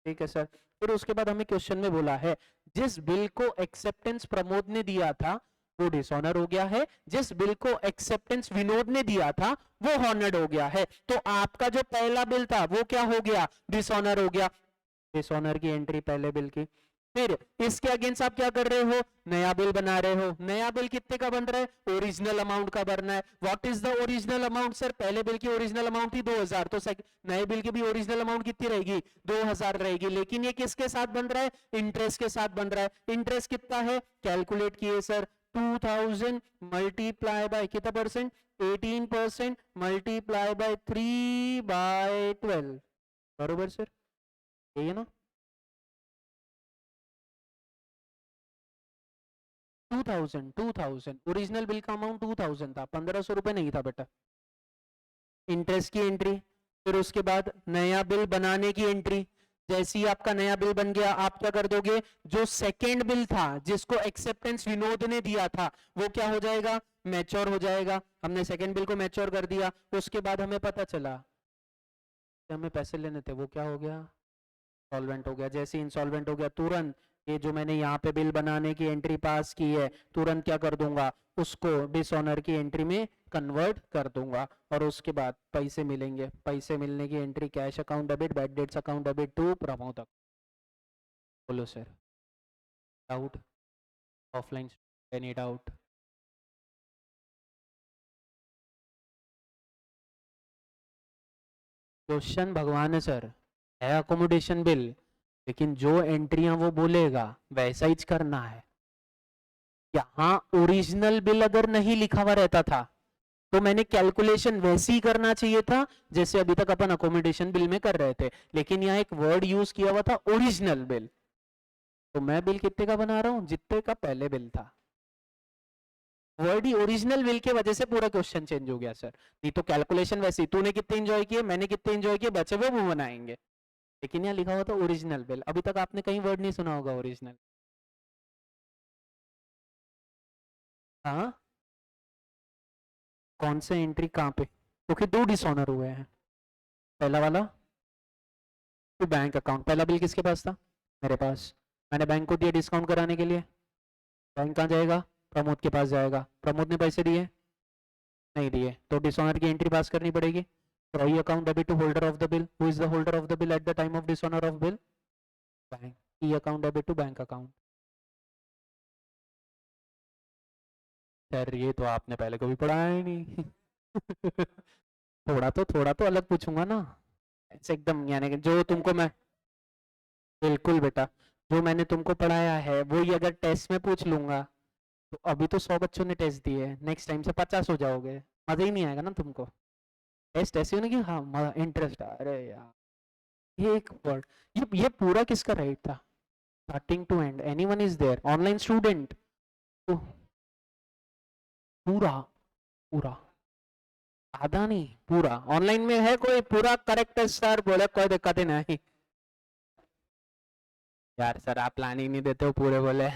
A: ठीक है सर। फिर उसके बाद हमें क्वेश्चन में बोला है जिस बिल को एक्सेप्टेंस प्रमोद ने दिया था वो डिसऑनर हो गया है, जिस बिल को एक्सेप्टेंस विनोद ने दिया था वो हॉनर्ड हो गया है। तो आपका जो पहला बिल था वो क्या हो गया? डिसऑनर हो गया। डिसऑनर की एंट्री पहले बिल की। फिर इसके अगेंस्ट आप क्या कर रहे हो? नया बिल बना रहे हो। नया बिल कितने का बन रहा है? ओरिजिनल अमाउंट का भरना है। What is the original amount sir? पहले बिल की ओरिजिनल अमाउंट थी 2000, तो नए बिल की भी ओरिजिनल अमाउंट कितनी रहेगी? 2000 रहेगी। लेकिन ये किसके साथ बन रहा है? इंटरेस्ट के साथ बन रहा है। इंटरेस्ट कितना है? कैलकुलेट किए सर, 2000 मल्टीप्लाई बाय कितना परसेंट? 18% मल्टीप्लाई बाय 3/12, बरोबर सर? यही है ना? 2000 ओरिजिनल बिल का अमाउंट 2000 था, 1500 रुपए नहीं था बेटा। इंटरेस्ट की एंट्री, फिर उसके बाद नया बिल बनाने की एंट्री। जैसे ही आपका नया बिल बन गया, आप क्या कर दोगे? जो सेकेंड बिल था जिसको एक्सेप्टेंस विनोद ने दिया था वो क्या हो जाएगा? मैच्योर हो जाएगा। हमने सेकेंड बिल को मैच्योर कर दिया। उसके बाद हमें पता चला कि हमें पैसे लेने थे, वो क्या हो गया? इंसॉल्वेंट हो गया। जैसे इंसॉल्वेंट हो गया, तुरंत ये जो मैंने यहाँ पे बिल बनाने की एंट्री पास की है, तुरंत क्या कर दूंगा? उसको डिसऑनर की एंट्री में कन्वर्ट कर दूंगा, और उसके बाद पैसे मिलेंगे। पैसे मिलने की entry cash account debit, bad debts account debit to Pramod. बोलो sir, doubt? Offline any doubt? Question भगवान है सर, है अकोमोडेशन बिल, लेकिन जो एंट्रियां वो बोलेगा वैसा ही करना है। यहाँ ओरिजिनल बिल अगर नहीं लिखा हुआ रहता था तो मैंने कैलकुलेशन वैसे ही करना चाहिए था जैसे अभी तक अपन अकोमोडेशन बिल में कर रहे थे, लेकिन यहाँ एक वर्ड यूज किया हुआ था ओरिजिनल बिल। तो मैं बिल कितने का बना रहा हूं? जितने का पहले बिल था। वर्ड ही ओरिजिनल बिल के वजह से पूरा क्वेश्चन चेंज हो गया सर। नहीं तो कैलकुलेशन वैसी, तूने कितने एंजॉय किए, मैंने कितने एंजॉय किए, बचे हुए वो बनाएंगे। लेकिन यहाँ लिखा हुआ था ओरिजिनल बिल। अभी तक आपने कहीं वर्ड नहीं सुना होगा ओरिजिनल। हाँ, कौन से एंट्री कहाँ पे? क्योंकि दो डिसऑनर हुए हैं। पहला वाला टू बैंक अकाउंट, पहला बिल किसके पास था? मेरे पास। मैंने बैंक को दिया डिस्काउंट कराने के लिए। बैंक कहाँ जाएगा? प्रमोद के पास जाएगा। प्रमोद ने पैसे दिए? नहीं दिए, तो डिसऑनर की एंट्री पास करनी पड़ेगी। Drawee account debit to holder of the bill. Who is the holder of the bill at the time of dishonour of bill? Bank. E account debit to bank account. Sir ये तो आपने पहले कभी पढ़ाया ही नहीं। थोड़ा तो अलग पूछूंगा ना, ऐसे एकदम, यानी कि जो तुमको मैं, बिल्कुल बेटा, जो मैंने तुमको पढ़ाया है वो ही अगर टेस्ट में पूछ लूंगा, तो अभी तो 100 बच्चों ने टेस्ट दिए, नेक्स्ट टाइम से 50 हो जाओगे, मजा ही नहीं आएगा ना तुमको। टेस्ट ऐसे होने की, हाँ इंटरेस्ट। अरे यार, ये एक वर्ड, ये पूरा किसका राइट था? Starting to end, anyone is there online student? तो पूरा, पूरा, आधा नहीं पूरा। ऑनलाइन में है कोई पूरा करेक्ट है सर? बोले कोई दिक्कत ही नहीं। यार सर आप प्लान ही नहीं देते हो पूरे बोले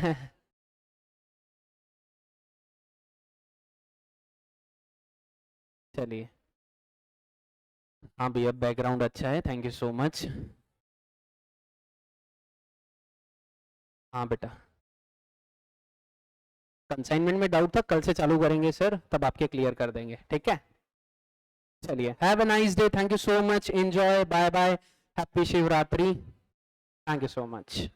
A: चलिए। हाँ भैया बैकग्राउंड अच्छा है, थैंक यू सो मच। हाँ बेटा, कंसाइनमेंट में डाउट था, कल से चालू करेंगे सर, तब आपके क्लियर कर देंगे, ठीक है। चलिए, have a nice day, thank you so much, enjoy, bye bye, happy Shivratri, thank you so much.